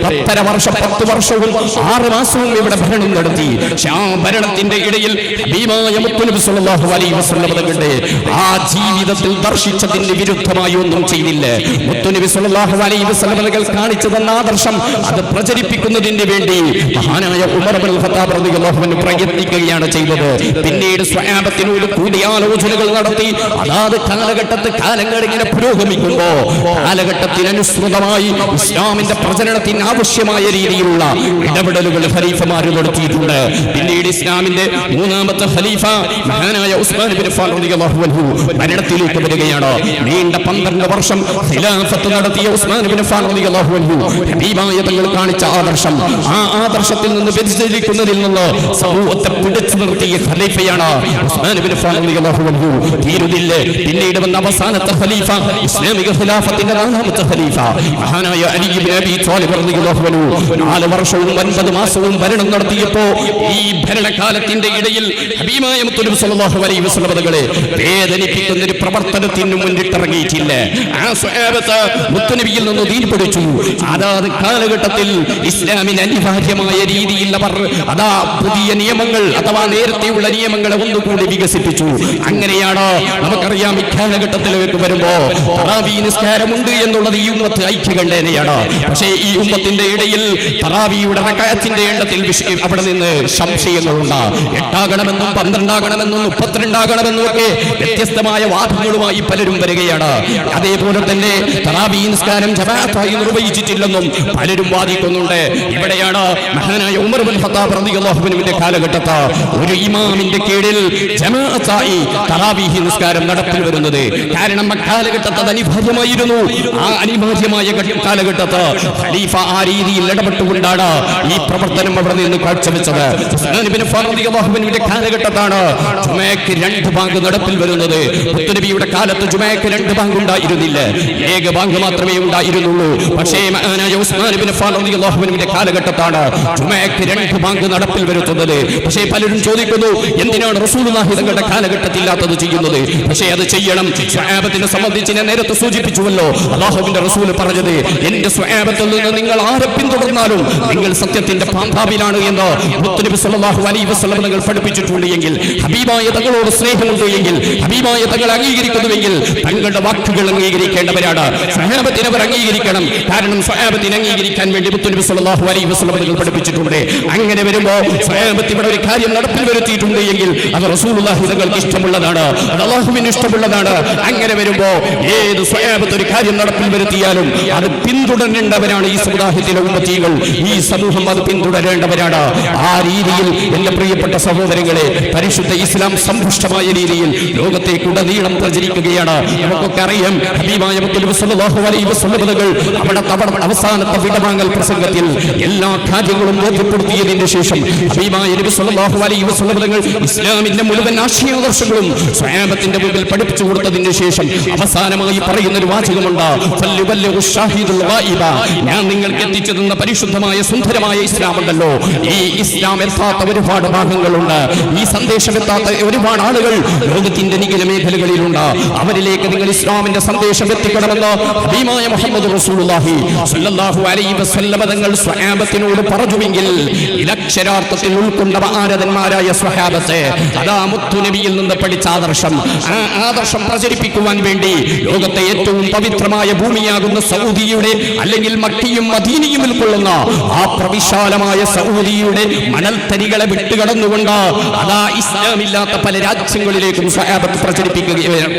10 വർഷം 10 വർഷവും 6 മാസവും ഇവിടെ ഭരണം നടത്തി. ആ ഭരണത്തിന്റെ ഇടയിൽ ഹബീബായ മുത്തുനബി സല്ലല്ലാഹു അലൈഹി വസല്ലം തങ്ങളുടെ ആ ജീവിതത്തിൽ ദർശിച്ചതിന് വിരുദ്ധമായി ഒന്നും ചെയ്തില്ല. മുത്തുനബി സല്ലല്ലാഹു അലൈഹി വസല്ലം തങ്ങൾ കാണിച്ചു തന്ന ആദർശം അത് പ്രചരിപ്പിക്കുന്നതിന് വേണ്ടി മഹാനായ ഉമർ ഇബ്നുൽ ഖത്താബ് റളിയല്ലാഹു അൻഹു പ്രയത്നിക്കുകയാണ് ചെയ്തത്. പിന്നീട് സ്വഹാബത്തിനോട് കൂടിയാലോചനകൾ നടത്തി. അതാത് കാലഘട്ടത്തിൽ കാലങ്ങൾ ഇങ്ങനെ പുരോഗമിക്കുമ്പോ കാലഘട്ടത്തിനനുസൃതമായി ഇസ്ലാമിന്റെ പ്രചരണത്തിന് ആവശ്യമായ രീതിയിലുള്ള ഇടപെടലുകൾ ഖലീഫമാർ നടത്തിയിട്ടുണ്ട്. പിന്നീട് ഇസ്ലാമിന്റെ 3ാമത്തെ ഖലീഫ മഹാനായ ഉസ്മാൻ ഇബ്നു അഫ്ഫാൻ റളിയല്ലാഹു അൻഹു ഭരണത്തിലേക്ക് വരികയാണ്. നീണ്ട 12 വർഷം ഖിലാഫത്ത് നടത്തിയ ഉസ്മാൻ ഇബ്നു അഫ്ഫാൻ റളിയല്ലാഹു അൻഹു ഹബീബായ തങ്ങൾ കാണിച്ച ആദർശം, ആ ആദർശത്തിൽ നിന്ന് വ്യതിചലിക്കുന്നതിൽ നിന്ന് സമൂഹത്തെ പിടിച്ചു നിർത്തിയ ഖലീഫയാണ് ഉസ്മാൻ ഇബ്നു അഫ്ഫാൻ റളിയല്ലാഹു അൻഹു. തീരുന്നില്ല. പിന്നീട് വന്ന അവസാനത്തെ ഖലീഫ, ഇസ്ലാമിക ഖിലാഫത്തിന്റെ 4ാമത്തെ ഖലീഫ മഹാനായ അലി ഇബ്നു അബീ ത്വാലിബ് റളിയല്ലാഹു അൻഹു 4 വർഷവും 9 മാസവും ഭരണം നടത്തിയപ്പോൾ ഈ ഭരണകാലത്തിന്റെ ഇടയിൽ ഹബീബായ മുത്തുനബി സല്ലല്ലാഹു അലൈഹി വസല്ലം തങ്ങളെ വേദനിപ്പിക്കുന്ന ഒരു പ്രവർത്തനത്തിന് മുന്നിട്ടിറങ്ങിയിട്ടില്ല. ആ സ്വഹാബത്ത് മുത്തുനബിയിൽ നിന്ന് ദീൻ പഠിച്ചു. അതാത് കാലഘട്ടത്തിൽ ഇസ്ലാമിന് അനിവാര്യമായ രീതിയിൽ അവർ പുതിയ നിയമങ്ങൾ അഥവാ നേരത്തെയുള്ള നിയമങ്ങളെ ഒന്നുകൂടി വികസിപ്പിച്ചു. അങ്ങനെയാണ് നമുക്കറിയാം ഇക്കാലഘട്ടത്തിലേക്ക് വരുമ്പോ തറാവീ നിസ്കാരമുണ്ട് എന്നുള്ളത് ഈ ഉമ്മത്ത് ഐക്യകണ്ഠേനയാണ്. പക്ഷേ ഈ ഉമ്മത്തിന്റെ ഇടയിൽ തറാവിയുടെ റകഅത്തിന്റെ എണ്ണത്തിൽ അവിടെ നിന്ന് സംശയങ്ങളുണ്ട്. 8 ആകണമെന്നും 12 ആകണമെന്നും 32 ആകണമെന്നും ഒക്കെ വ്യത്യസ്തമായ വാദങ്ങളുമായി പലരും വരികയാണ്. അതേപോലെ തന്നെ തറാവീ നിസ്കാരം ജമാഅത്തായി നിർവഹിച്ചിട്ടില്ലെന്നും പലരും വാദിക്കുന്നുണ്ട്. ഇവിടെയാണ് മഹാനായ ഉമർ ഇബ്നുൽ ഖത്താബ് റളിയല്ലാഹു അൻഹുവിന്റെ കാലഘട്ടത്ത് ഒരു ഇമാമിന്റെ കീഴിൽ ജമാഅത്തായി തറാവീഹ് നിസ്കാരം നടപ്പിൽ വരുന്നത്. കാരണം അക്കാലഘട്ടത്ത് അത് അനിവാര്യമായിരുന്നു. ആ അനിവാര്യമായ കാലഘട്ടത്ത് ഖലീഫ ആ രീതിയിൽ ഇടപെട്ടുകൊണ്ടാണ് ഈ പ്രവർത്തനം അവിടെ നിന്ന് കാഴ്ചവെച്ചത്. ഉസ്മാൻ ഇബ്നു അഫ്ഫാൻ റളിയല്ലാഹു അൻഹുവിന്റെ കാലഘട്ടത്താണ് ജുമഅക്ക് 2 ബാങ്ക് നടപ്പിൽ വരുന്നത്. മുത്തുനബിയുടെ കാലത്ത് ജുമഅക്ക് 2 ബാങ്ക് ഉണ്ടായിരുന്നില്ല, 1 ബാങ്ക് മാത്രമേ ഉണ്ടായിരുന്നുള്ളൂ. പക്ഷേ മഹാനായ ഉസ്മാൻ ഇബ്നു അഫ്ഫാൻ റളിയല്ലാഹു അൻഹുവിന്റെ കാലഘട്ടത്താണ് ജുമഅക്ക് 2 ബാങ്ക് നടപ്പിൽ വരുത്തുന്നത്. പക്ഷേ പലരും ചോദിക്കുന്നു, എന്തിനാണ് റസൂലുള്ളാഹി തങ്ങളുടെ കാലഘട്ടത്തില്ലാത്തത് ചെയ്യുന്നത്? പക്ഷേ അത് ചെയ്യണം. സ്വഹാബത്തിനെ സംബന്ധിച്ച് ഞാൻ നേരത്തെ സൂചിപ്പിച്ചുവല്ലോ, അല്ലാഹുവിന്റെ റസൂൽ പറഞ്ഞത്, എന്റെ സ്വഹാബത്തിൽ നിന്ന് നിങ്ങൾ ആരെ പിന്തുടർന്നാലും നിങ്ങൾ സത്യത്തിന്റെ പാമ്പാവിലാണ് എന്ന് മുത്തുനബി സല്ലല്ലാഹു അലൈഹി വസല്ലം തങ്ങൾ പഠിപ്പിച്ചിട്ടുണ്ട്. എങ്കിൽ ഹബീബായ തങ്ങളോട് സ്നേഹമുണ്ട് എങ്കിൽ, ഹബീബായ തങ്ങൾ അംഗീകരിക്കുന്നുവെങ്കിൽ തങ്ങളുടെ വാക്കുകൾ അംഗീകരിക്കേണ്ടവരാണ്. സ്വഹാബത്തിനെ അവർ അംഗീകരിക്കണം. കാരണം സ്വഹാബത്തിനെ അംഗീകരിക്കാൻ വേണ്ടി മുത്തുനബി സല്ലല്ലാഹു അലൈഹി വസല്ലം തങ്ങൾ പഠിപ്പിച്ചിട്ടുണ്ട്. അങ്ങനെ വരുമ്പോ സ്വഹാബത്ത് ഇവിടെ ഒരു കാര്യം നടപ്പിൽ വരുത്തിയിട്ടുണ്ട് എങ്കിൽ അത് റസൂലുള്ളാഹി തങ്ങൾക്ക് ഇഷ്ടമുള്ളതാണ്, അത് അല്ലാഹുവിന് ഇഷ്ടമുള്ളതാണ്. അങ്ങനെ വരുമ്പോ ഏത് സ്വഹാബത്ത് ഒരു കാര്യം നടപ്പിൽ വരുത്തിയാലും അത് പിന്തുടരേണ്ടവരാണ് ഈ സമുദായത്തിലെ ഉമ്മത്തികൾ. ഈ സമൂഹം അത് പിന്തുടരേണ്ടവരാണ്. ആ രീതിയിൽ എന്റെ പ്രിയപ്പെട്ട സഹോദരങ്ങളെ, പരിശുദ്ധ ഇസ്ലാം സമ്പുഷ്ടമായ രീതിയിൽ ലോകത്തേക്കുടനീളം പ്രചരിക്കുകയാണ്. നമുക്കൊക്കെ അറിയാം, ഹബീബായ മുത്തുനബി സല്ലല്ലാഹു അലൈഹി വസല്ലം തങ്ങൾ അവിടെ അവസാനത്തെ വിടവാങ്ങൽ പ്രസംഗത്തിൽ എല്ലാ കാര്യങ്ങളും ബോധ്യപ്പെടുത്തിയതിന് ശേഷം ഹബീബായ നബി സല്ലല്ലാഹു അലൈഹി വസല്ലം തങ്ങൾ ഇസ്ലാമിന്റെ മുഴുവൻ ആശയാദർശങ്ങളും സ്വഹാബത്തിന്റെ മുമ്പിൽ പഠിപ്പിച്ചു കൊടുത്തതിന് ശേഷം അവസാനമായി പറയുന്ന ഒരു വാചകമുണ്ട്, ഫല്യുബല്ലിഗു ഷാഹിദുൽ ഗായിബ, ഞാൻ നിങ്ങൾക്ക് എത്തിച്ചു തന്ന പരിശുദ്ധമായ സുന്ദരമായ ഇസ്ലാം ഉണ്ടല്ലോ, ഈ ഇസ്ലാം എത്താത്ത ഒരുപാട് ഭാഗങ്ങളുണ്ട്. ഈ സന്ദേശം എത്താത്ത ഒരുപാട് ആളുകൾ ലോകത്തിന്റെ നിഖില മേഖലകളിലുണ്ട്. അവരിലേക്ക് നിങ്ങൾ ഇസ്ലാമിന്റെ സന്ദേശം എത്തിക്കണമെന്ന് ഹബീബായ മുഹമ്മദ് റസൂലുള്ളാഹി സ്വല്ലല്ലാഹു അലൈഹി വസല്ലം തങ്ങൾ സ്വഹാബത്തിനോട് പറഞ്ഞുവെങ്കിൽ ഇലക്ഷരാർത്ഥത്തിൽ ഉൾക്കൊണ്ട ആരാധന്മാരായ സ്വഹാബത്തെ അതാ മുത്തുനബിയിൽ നിന്ന് പഠിച്ച ആദർശം, ആ ആദർശം പ്രചരിപ്പിക്കുവാൻ വേണ്ടി ലോകത്തെ ഏറ്റവും പവിത്രമായ ഭൂമിയാകുന്ന സൗദിയുടെ അല്ലെങ്കിൽ മക്കയും മദീനയും ഉൾക്കൊള്ളുന്ന ആ പ്രവിശാലമായ സൗദിയുടെ മണൽത്തരികളെ വിട്ടുകടന്നുകൊണ്ട് അതാ ഇസ്ലാമില്ലാത്ത പല രാജ്യങ്ങളിലേക്കും സ്വഹാബത്ത്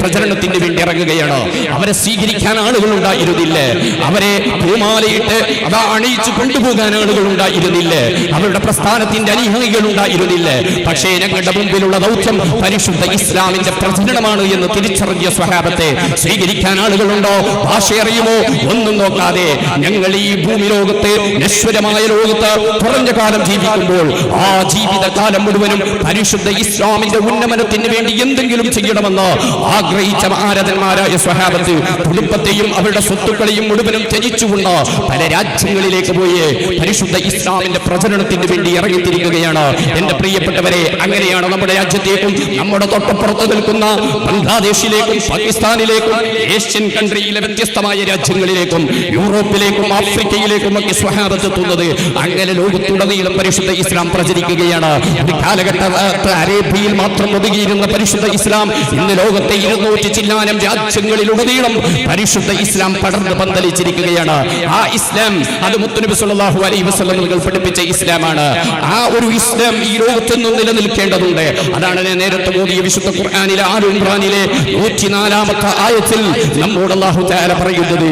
പ്രചരണത്തിന് വേണ്ടി ഇറങ്ങുകയാണ്. അവരെ സ്വീകരിക്കാൻ ആളുകൾ ഉണ്ടായിരുന്നില്ലേ, അവരെ പൂമാലയിട്ട് അതാ അണിയിച്ചു കൊണ്ടുപോകാൻ ആളുകൾ ഉണ്ടായിരുന്നില്ലേ, അവരുടെ പ്രസ്ഥാനത്തിന്റെ അനുയായികൾ ഉണ്ടായിരുന്നില്ലേ. പക്ഷേ ഞങ്ങളുടെ മുമ്പിലുള്ള ദൗത്യം പരിശുദ്ധ ഇസ്ലാമിന്റെ പ്രചരണമാണ് എന്ന് തിരിച്ചറിഞ്ഞ സ്വഹാബത്തെ സ്വീകരിക്കാൻ ആളുകളുണ്ടോ, ഭാഷ അറിയുമോ, ഒന്നും നോക്കാതെ ഞങ്ങൾ ഈ ഭൂമി ലോകത്ത് നശ്വരമായ ലോകത്ത് കുറഞ്ഞ കാലം ജീവിക്കുമ്പോൾ ആ ജീവിതകാലം മുഴുവനും പരിശുദ്ധ ഇസ്ലാമിന്റെ ഉന്നമനത്തിന് വേണ്ടി എന്തെങ്കിലും ചെയ്യണമെന്ന് ആഗ്രഹിച്ച ആരാധന്മാരായ സ്വഹാബത്ത് കുടുംബത്തെയും അവരുടെ സ്വത്തുക്കളെയും മുഴുവനും ത്യജിച്ചുകൊണ്ട് പല രാജ്യങ്ങളിലേക്ക് പോയി പരിശുദ്ധ ഇസ്ലാമിന്റെ പ്രചരണത്തിന് വേണ്ടി ഇറങ്ങിത്തിരിക്കുകയാണ്. എന്റെ പ്രിയപ്പെട്ടവരെ, അങ്ങനെയാണ് നമ്മുടെ രാജ്യത്തേക്കും നമ്മുടെ തൊട്ടപ്പുറത്ത് നിൽക്കുന്ന ബംഗ്ലാദേശിലേക്കും പാകിസ്ഥാനിലേക്കും ഏഷ്യൻ കൺട്രിയിലെ വ്യത്യസ്തമായ രാജ്യങ്ങളിലേക്കും യൂറോപ്പിലേക്കും ആഫ്രിക്കയിലേക്കും ഒക്കെ സ്വഹാബത്ത് എത്തുന്നത്. അങ്ങനെ ലോകത്തുടനീളം പരിശുദ്ധ ഇസ്ലാം പ്രചരിക്കുകയാണ്. ഒരു കാലഘട്ടത്ത് അറേബ്യയിൽ മാത്രം ഒതുങ്ങിയിരുന്ന പരിശുദ്ധ ഇസ്ലാം ഇന്ന് ലോകത്തെ 200 ചില്ലാനം രാജ്യങ്ങളിലുടനീളം പരിശുദ്ധ ഇസ്ലാം പടർന്ന് പന്തലിച്ചിരിക്കുകയാണ്. ആ ഇസ്ലാം അത് മുത്തുനബി സല്ലല്ലാഹു അലൈഹി വസല്ലം പഠിപ്പിച്ച ഇസ്ലാമാണ്. ആ ഒരു ഇസ്ലാം ഈ ലോകത്ത് നിന്നും നിലനിൽക്കേണ്ടതുണ്ട്. അതാണ് ഞാൻ നേരത്തെ ഓതിയ വിശുദ്ധ ഖുർആനിലെ ആൽ ഇംറാനിലെ 104ാമത്തെ ആയത്തിൽ നമ്മോട് അല്ലാഹു തആല പറയുന്നത്,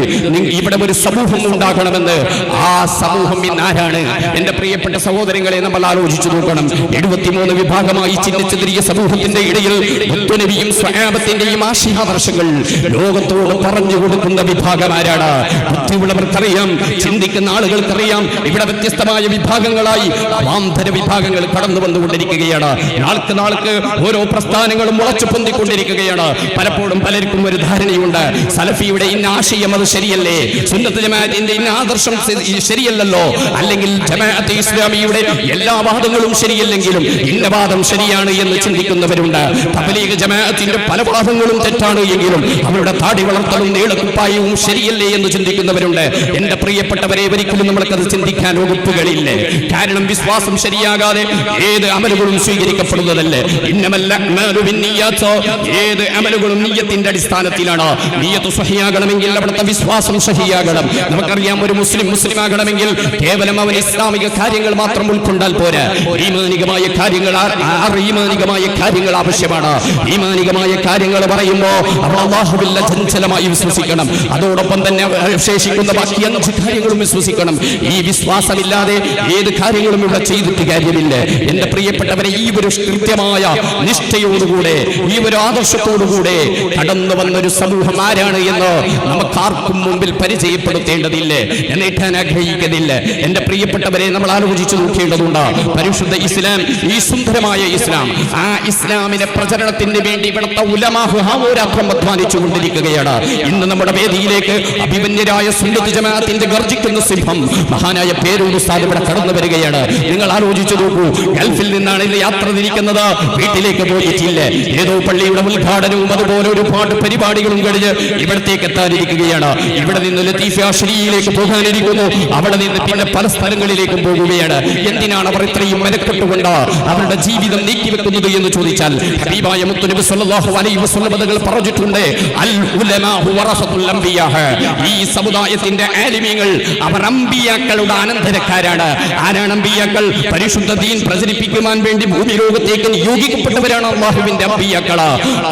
ഇവിടെ ഒരു സമൂഹം ഉണ്ടാകണമെന്ന്. ആ സമൂഹം ഇന്നാരാണ്? എന്റെ പ്രിയപ്പെട്ട സഹോദരങ്ങളെ, നമ്മൾ ആലോചിച്ചു നോക്കണം. 73 വിഭാഗമായി ചിഹ്നിച്ചെതിരിയ സമൂഹത്തിന്റെ ഇടയിൽ മുത്തുനബിയും സ്വഹാബത്തിന്റെയും ആശയാദർശങ്ങൾ ലോകത്തോട് പറഞ്ഞു കൊടുക്കുന്ന വിഭാഗമാരാണ്? ബുദ്ധിയുള്ളവർക്കറിയാം, ചിന്തിക്കുന്ന ആളുകൾക്കറിയാം. ഇവിടെ വ്യത്യസ്തമായ വിഭാഗങ്ങളായി അവാന്തര വിഭാഗങ്ങൾ കടന്നു വന്നുകൊണ്ടിരിക്കുകയാണ്. നാൾക്ക് നാൾക്ക് ഓരോ പ്രസ്ഥാനങ്ങളും മുളച്ചു പൊന്തിക്കൊണ്ടിരിക്കുകയാണ്. പലപ്പോഴും പലർക്കും ഒരു ധാരണയുണ്ട്, സലഫിയുടെ ഇന്ന ആശയം അത് ശരിയല്ലേ, സുന്നത്ത് ജമാഅത്തിന്റെ ഇന്ന ആദർശം ശരിയല്ലല്ലോ, അല്ലെങ്കിൽ ജമാഅത്തെ ഇസ്ലാമിയുടെ എല്ലാ വാദങ്ങളും ശരിയല്ലെങ്കിലും ഇന്ന വാദം ശരിയാണ് എന്ന് ചിന്തിക്കുന്നവരുണ്ട്. തബ്ലീഗ് ജമാഅത്തിന്റെ പല വാദങ്ങളും തെറ്റാണ് എങ്കിലും അവരുടെ താടി വളർത്തലും നീളക്കുപ്പായവും ശരിയല്ലേ എന്ന് ചിന്തിക്കുന്നവരുണ്ട്. എന്റെ പ്രിയപ്പെട്ടവരെ, ഒരിക്കലും നമ്മൾക്കത് ചിന്തിക്കാൻ വകുപ്പുകളില്ലേ. കാരണം വിശ്വാസം ശരിയാകാതെ ഏത് അമലുകളും സ്വീകരിക്കപ്പെടുന്നതല്ലേ. ഏത് അമലുകളും നിയ്യത്തിന്റെ അടിസ്ഥാനത്തിലാണ്. നിയ്യത്ത് സ്വഹിയാകണമെങ്കിൽ അവിടുത്തെ വിശ്വാസം സ്വഹിയാകണം. നമുക്കറിയാം, ഒരു മുസ്ലിം ആകണമെങ്കിൽ കേവലം അവൻ ഇസ്ലാമിക കാര്യങ്ങൾ മാത്രം ഉൾക്കൊണ്ടാൽ പോരാ. ഈമാനികമായ കാര്യങ്ങൾ ആവശ്യമാണ്. ഈമാനികമായ കാര്യങ്ങൾ പറയുമ്പോൾ അവൻ അല്ലാഹുവിൽ ചഞ്ചലമായി വിശ്വസിക്കണം. അതോടൊപ്പം തന്നെ ശേഷിക്കുന്ന ബാക്കി 5 കാര്യങ്ങളും വിശ്വസിക്കണം. ഈ വിശ്വാസമില്ലാതെ ഏത് കാര്യങ്ങളും ഇവിടെ ചെയ്തിട്ട് കാര്യമില്ല. എന്റെ പ്രിയപ്പെട്ടവരെ, ഈ ഒരു കൃത്യമായ നിഷ്ഠയോടുകൂടെ, ഈ ഒരു ആദർശത്തോടുകൂടെ കടന്നു വന്നൊരു സമൂഹം ആരാണ് എന്ന് നമുക്കാർക്കും മുമ്പിൽ പരിചയപ്പെടുത്തേണ്ടതില്ല, എന്നേറ്റാൻ ആഗ്രഹിക്കുന്നില്ല. എന്റെ പ്രിയപ്പെട്ടവരെ, നമ്മൾ ആലോചിച്ചു നോക്കേണ്ടതുണ്ട്. പരിശുദ്ധ ഇസ്ലാം, ഈ സുന്ദരമായ ഇസ്ലാം, ആ ഇസ്ലാമിന്റെ പ്രചരണത്തിന് വേണ്ടി ഇവിടുത്തെ ഉലമാഹ് ഹോരാത്രം അധ്വാനിച്ചു കൊണ്ടിരിക്കുകയാണ്. ഇന്ന് നമ്മുടെ വേദിയിലേക്ക് അഭിമന്യരായ സുന്നത്ത് ജമാഅത്തിന്റെ ഗർജിക്കുന്ന സിംഹം മഹാനായ പേരൂർ ഉസ്താദ് ഇവിടെ കടന്നു വരികയാണ്. നിങ്ങൾ ആലോചിച്ചു നോക്കൂ, ഗൾഫിൽ നിന്നാണ് ഇന്ന് യാത്ര തിരിക്കുന്നത്, വീട്ടിലേക്ക് പോയിട്ടില്ല. ഏതോ പള്ളിയുടെ ഉദ്ഘാടനവും അതുപോലെ ഒരുപാട് പരിപാടികളും കഴിഞ്ഞ് ഇവിടത്തേക്ക് എത്താനിരിക്കുകയാണ്. ഇവിടെ നിന്ന് ലത്തീഫ ശരീയിലേക്ക് പോകാനിരിക്കുന്നു, അവിടെ നിന്ന് പിന്നെ പല സ്ഥലങ്ങളിലേക്കും പോകുകയാണ്. എന്തിനാണ് അവർ ഇത്രയും മെനക്കെട്ടുകൊണ്ട് അവരുടെ ജീവിതം നീക്കിവെക്കുന്നത് എന്ന് ചോദിച്ചാൽ, ഹബീബായ മുത്തുനബി സല്ലല്ലാഹു അലൈഹി വസല്ലം തങ്ങൾ പറഞ്ഞിട്ടുണ്ട്, അൽ ഉലമാഉ വറസത്തുൽ അംബിയാഹ്. ഈ സമുദായത്തിന്റെ ആലിമീങ്ങൾ അവർ അംബിയാക്കളുടെ അനന്തരക്കാരാണ്. ആരാണ് അംബിയാക്കൾ? പരിശുദ്ധ ദീൻ പ്രചരിപ്പിക്കുവാൻ വേണ്ടി ഭൂമി ലോകത്തേക്ക് നിയോഗിക്കപ്പെട്ടവരാണ് അല്ലാഹുവിന്റെ അംബിയാക്കൾ.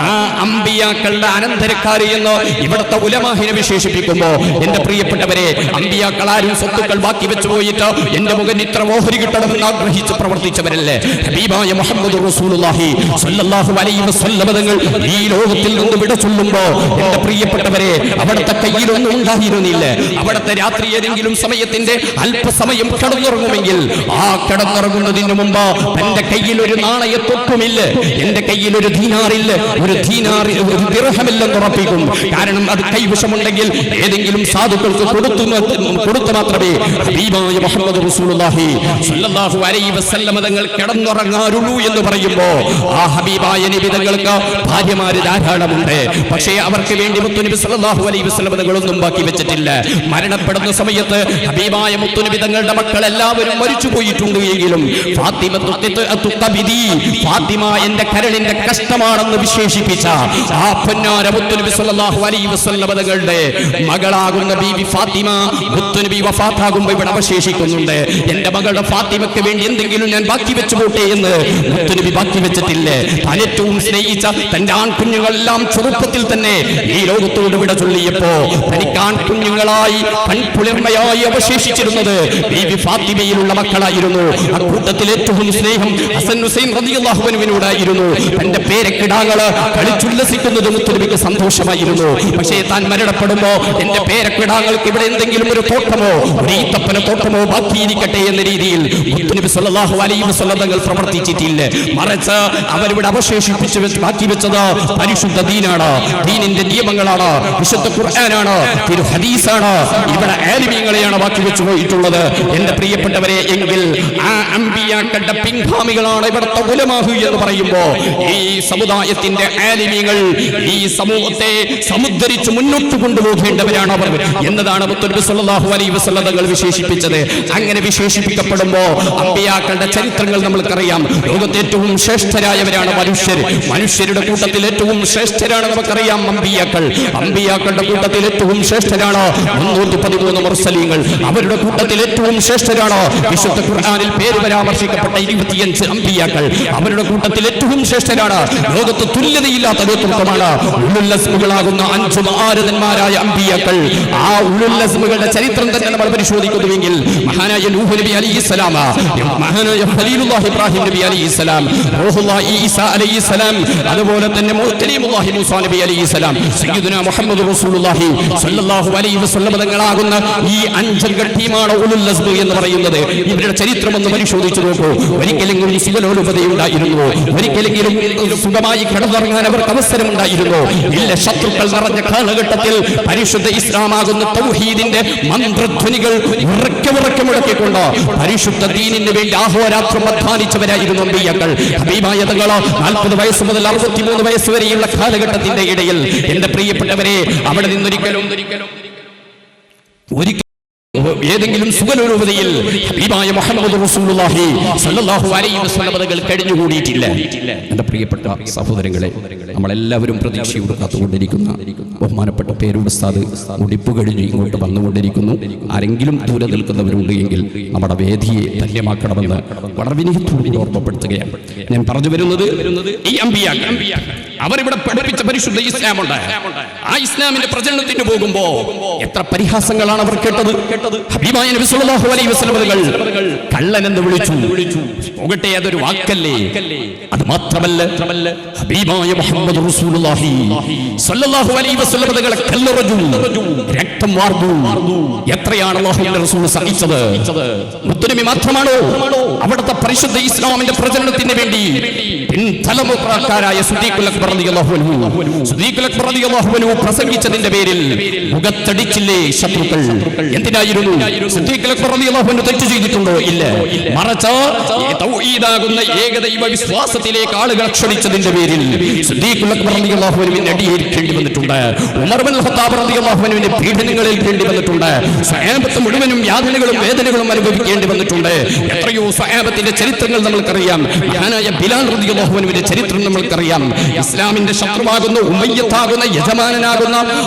ആ അംബിയാക്കളുടെ അനന്തരക്കാർ എന്ന് ഇവിടുത്തെ ഉലമാഹിനെ വിശേഷിപ്പിക്കുമ്പോൾ, എന്റെ പ്രിയപ്പെട്ടവരെ, അംബിയാക്കൾ ആരും സ്വത്തുക്കൾ ബാക്കി വെച്ചു പോയിട്ട് എന്റെ മകൻ ഇത്ര ഓഹരി കിട്ടണമെന്ന് ആഗ്രഹിച്ച് പ്രവർത്തിച്ചവരല്ലേ. ഹബീബായ മുഹമ്മദ് റസൂലുള്ളാഹി സ്വല്ലല്ലാഹു അലൈഹി വസല്ലം തങ്ങൾ ഈ ലോകത്തിൽ നിന്ന് വിട ചൊല്ലുമ്പോൾ, എന്റെ പ്രിയപ്പെട്ടവരെ, അവിടുത്തെ കയ്യിലൊന്നും ഉണ്ടായിരുന്നില്ല. അവിടുത്തെ രാത്രി ഏതെങ്കിലും സമയത്തിന്റെ അല്പസമയം കിടന്നുറങ്ങുമെങ്കിൽ ആ കിടന്നുറങ്ങുന്നതിന് മുമ്പ് എന്റെ കയ്യിൽ ഒരു നാണയത്തൊട്ടുമില്ല, എന്റെ കയ്യിൽ ഒരു ദീനാറില്ല, ഒരു ദിർഹമില്ലെന്ന് ഉറപ്പിക്കും. കാരണം അത് കൈവശമുണ്ടെങ്കിൽ ഏതെങ്കിലും സാധുക്കൾ സാധുക്കൾക്ക് കൊടുത്തു മാത്രമേ ഹബീബായ മുഹമ്മദ് റസൂലുള്ളാഹി സ്വല്ലല്ലാഹു അലൈഹി വസല്ലം തങ്ങൾ കിടന്നുറങ്ങാറുള്ളൂ എന്ന് പറയുമ്പോൾ ആ ഹബീബായ നബി തങ്ങൾക്ക് ഭാര്യമാര് ധാരാളമുണ്ട്. പക്ഷേ അവർക്ക് വേണ്ടി മുത്തുനബി സ്വല്ലല്ലാഹു അലൈഹി വസല്ലം തങ്ങളൊന്നും ബാക്കി വെച്ചിട്ടില്ല. മരണപ്പെടുന്ന സമയത്ത് ഹബീബായ മുത്തുനബി തങ്ങളുടെ മക്കൾ എല്ലാവരും മരിച്ചു പോയിട്ടുണ്ട് എങ്കിലും ഫാത്തിമ എന്റെ കരളിന്റെ കഷ്ടമാണെന്ന് വിശേഷിപ്പിച്ച ആ പൊന്നാര മുത്തുനബി സ്വല്ലല്ലാഹു അലൈഹി വസല്ലം തങ്ങളുടെ മകളാകുന്ന ബീവി ഫാത്തിമ മുത്തുനബി വഫാത്താകുമ്പോൾ ഇവിടെ അവശേഷിക്കുന്നുണ്ട്. എന്റെ മകളുടെ ഫാത്തിമയ്ക്ക് വേണ്ടി എന്തെങ്കിലും ഞാൻ ബാക്കി വെച്ചു പോട്ടെ എന്ന് മുത്തുനബി ബാക്കി വെച്ചിട്ടില്ല. താൻ ഏറ്റവും സ്നേഹിച്ച തന്റെ ആൺകുഞ്ഞുങ്ങളെല്ലാം ചെറുപ്പത്തിൽ തന്നെ ഈ ലോകത്തോട് വിട ചൊല്ലിയപ്പോ തനിക്ക് ആൺകുഞ്ഞുങ്ങളായി കൺകുളിർമയായി അവശേഷിച്ചിരുന്നത് ബീവി ഫാത്തിമയിലുള്ള മക്കളായിരുന്നു. അക്കൂട്ടത്തിൽ ഏറ്റവും സ്നേഹം ഹസൻ ഹുസൈൻ റളിയല്ലാഹു അൻഹുവിനോടായിരുന്നു. തന്റെ പേരക്കിടാങ്ങള് കളിച്ചുല്ലസിക്കുന്നത് മുത്തുനബിക്ക് സന്തോഷമായിരുന്നു. പക്ഷേ താൻ മരണപ്പെടുമ്പോ എന്റെ പേരക്കിടാങ്ങൾക്ക് ഇവിടെ എന്തെങ്കിലും ഒരു തോട്ടമോ ഒരു ഈത്തപ്പന തോട്ടമോ ബാക്കിയിരിക്കട്ടെ എന്ന രീതിയിൽ മുത്തുനബി സ്വല്ലല്ലാഹു അലൈഹി വസല്ലം തങ്ങൾ പ്രവർത്തിച്ചിട്ടില്ല. മറിച്ച് അവരിവിടെ അവശേഷിപ്പിച്ച് ബാക്കി വെച്ചത് പരിശുദ്ധ ദീനാണ്, ദീനിന്റെ നിയമങ്ങളാണ്, വിശുദ്ധ ഖുർആനാണ്, തിരു ഹദീസാണ്. ഇവിടെ ആലിമീങ്ങളെയാണ് ബാക്കി വെച്ചു പോയിട്ടുള്ളത്. എന്റെ പ്രിയപ്പെട്ടവരെ, എങ്കിൽ ആ അമ്പിയാക്കളുടെ പിൻഗാമികളാണ് ഇവിടുത്തെ ഉലമാഹു എന്ന് പറയുമ്പോ ഈ സമുദായത്തിന്റെ ആലിമീങ്ങൾ ഈ സമൂഹത്തെ സമുദ്ധരിച്ച് മുന്നോട്ട് കൊണ്ടുപോകേണ്ടവരാണ് അവർ എന്നതാണ് മുത്തുനബി സ്വല്ലല്ലാഹു അലൈഹി വസല്ലം തങ്ങൾ വിശേഷിപ്പിച്ചത്. അങ്ങനെ വിശേഷിപ്പിക്കപ്പെടുമ്പോ അമ്പിയാക്കളുടെ ചരിത്രങ്ങൾ നമ്മൾക്കറിയാം. ലോകത്തെ ഏറ്റവും ശ്രേഷ്ഠരായവരാണ് മനുഷ്യരുടെ കൂട്ടത്തിൽ ഏറ്റവും ശ്രേഷ്ഠരാണ് നമുക്കറിയാം അമ്പിയാക്കൾ. അമ്പിയാക്കളുടെ കൂട്ടത്തിൽ ഏറ്റവും ശ്രേഷ്ഠരാണ് 313 മുർസലീങ്ങൾ. അവരുടെ കൂട്ടത്തിൽ ഏറ്റവും ശ്രേഷ്ഠരാണ് വിശുദ്ധ ഖുർആനിൽ പേര് പരാമർശിക്കപ്പെട്ട 25 അമ്പിയാക്കൾ. അവരുടെ കൂട്ടത്തിൽ ഏറ്റവും ശ്രേഷ്ഠരാണ് ലോകത്ത് തുല്യതയില്ലാത്ത നേതൃത്വമാണ് ഉലുൽ അസ്മുകളാകുന്ന 5 മഹാരഥന്മാരായ അമ്പിയാക്കൾ. ആ ഉലുൽ അസ്മുകളുടെ ചരിത്രം തന്നെ നമ്മൾ പരിശോധിക്കുന്നുവെങ്കിൽ മഹാനായ നൂഹ് നബി അലൈഹിസ്സലാം, മഹാനായ ഖലീലുല്ലാഹി ഇബ്രാഹിം നബി അലൈഹിസ്സലാം, റൂഹുല്ലാഹി ഈസാ അലൈഹിസ്സലാം, അതുപോലെ തന്നെ കലീമുല്ലാഹി മൂസാ നബി അലൈഹിസ്സലാം, സയ്യിദുനാ മുഹമ്മദ് റസൂലുള്ളാഹി സ്വല്ലല്ലാഹു അലൈഹി വസല്ലം തങ്ങളാകുന്ന ഈ 5 ടീമാണ് ഉലുൽ അസ്മ് എന്ന് പറയുന്നത്. ഇവരുടെ ചരിത്രം ഒന്ന് പരിശോധിച്ചു നോക്കൂ. ഒരിക്കലെങ്കിലും സുഖലോലുപതയുണ്ടായിരുന്നു, ഒരിക്കലെങ്കിലും സുഖമായി കിടന്നിറങ്ങാൻ അവർക്ക് അവസരമുണ്ടായിരുന്നു. ഇല്ല, ശത്രുക്കൾ നിറഞ്ഞ കാലഘട്ടത്തിൽ പരിശുദ്ധ ഇസ്ലാമാകുന്ന തൗഹീദിന്റെ മന്ത്രധ്വനികൾ ഉറക്കെ മുടക്കിക്കൊണ്ട് പരിശുദ്ധ ദീനിന് വേണ്ടി അഹോരാത്രം അധ്വാനിച്ചവരായിരുന്നു അമ്പിയാക്കൾ. ഹബീബായ തങ്ങൾ 40 വയസ്സ് മുതൽ 63 വയസ്സ് വരെയുള്ള കാലഘട്ടത്തിന്റെ ഇടയിൽ എന്റെ പ്രിയപ്പെട്ടവരെ അവിടെ നിന്നൊരിക്കലും ഏതെങ്കിലും സുഖലോലുപതയിൽ ഹബീബായ മുഹമ്മദ് റസൂലുള്ളാഹി സ്വല്ലല്ലാഹു അലൈഹി വസല്ലം തങ്ങൾ കഴിഞ്ഞുകൂടിയിട്ടില്ല. എന്റെ പ്രിയപ്പെട്ട സഹോദരങ്ങളെ, നമ്മളെല്ലാവരും പ്രതീക്ഷയോട് കാത്തുകൊണ്ടിരിക്കുന്ന ബഹുമാനപ്പെട്ട പേരൂർ ഉസ്താദ് മുടിപ്പ് കഴിഞ്ഞ് ഇങ്ങോട്ട് വന്നുകൊണ്ടിരിക്കുന്നു. ആരെങ്കിലും ദൂരെ നിൽക്കുന്നവരുണ്ട് എങ്കിൽ നമ്മുടെ വേദിയെ ധന്യമാക്കണമെന്ന് വളരെ വിനയത്തോടെ ഓർമ്മപ്പെടുത്തുകയാണ്. ഞാൻ പറഞ്ഞു വരുന്നത് ഈ അമ്പിയാക്കൾ അവരിവിടെ പഠിപ്പിച്ച പരിശുദ്ധ ഇസ്ലാമുണ്ട്. ആ ഇസ്ലാമിന്റെ പ്രചരണത്തിന് പോകുമ്പോ എത്ര പരിഹാസങ്ങളാണ് അവർ കേട്ടത്. ഹബീബായ നബി സല്ലല്ലാഹു അലൈഹി വസല്ലം തങ്ങൾ കള്ളൻ എന്ന് വിളിച്ചു. പോകട്ടെ, അതൊരു വാക്കല്ലേ. അത് മാത്രമല്ല, ഹബീബായ മുഹമ്മദ് റസൂലുള്ളാഹി സ്വല്ലല്ലാഹു അലൈഹി വസല്ലം തങ്ങളെ കല്ലെറിഞ്ഞു, രക്തം വാർന്നു. എത്രയാണ് അല്ലാഹുവിന്റെ റസൂൽ സഹിച്ചത്? മുത്തുനബി മാത്രമാണോ അവിടുത്തെ പരിശുദ്ധ ഇസ്ലാമിന്റെ പ്രചരണത്തിന് വേണ്ടി പിൻതലമുറക്കാരായ സിദ്ദീഖുൽ അക്ബർ റളിയല്ലാഹു അൻഹു പ്രസംഗിച്ചതിന്റെ പേരിൽ മുഖത്തടിച്ചില്ലേ ശത്രുക്കൾ? എന്തിനായിരുന്നു? സിദ്ദീഖുൽ അക്ബർ റളിയല്ലാഹു അൻഹു തെറ്റ് ചെയ്തിട്ടുണ്ടോ? ഇല്ല. മറിച്ച് തൗഹീദാകുന്ന ഏകദൈവ വിശ്വാസത്തിലേക്ക് ആളുകളെ ക്ഷണിച്ചതിന്റെ പേരിൽ സിദ്ദീഖുൽ അക്ബർ റളിയല്ലാഹു അൻഹുവിനെ അടിയേൽക്കേണ്ടി വന്നിട്ടുണ്ട്. ഉമർ ഇബ്നുൽ ഖത്താബ് റളിയല്ലാഹു അൻഹുവിനെ പീഡനങ്ങളിൽ ഏൽക്കേണ്ടി വന്നിട്ടുണ്ട്. സ്വഹാബത്ത് മുഴുവനും യാതനകളും വേദനകളും അനുഭവിക്കേണ്ടി വന്നിട്ടുണ്ട്. എത്രയോ സ്വഹാബത്തിന്റെ ചരിത്രങ്ങൾ നമ്മൾക്കറിയാം. മഹാനായ ബിലാൽ റളിയല്ലാഹു അൻഹുവിന്റെ ചരിത്രം നമ്മൾക്കറിയാം. ഇസ്ലാമിന്റെ ശത്രുവാകുന്ന ഉമയ്യത്താകുന്ന യജമാനനാകുന്ന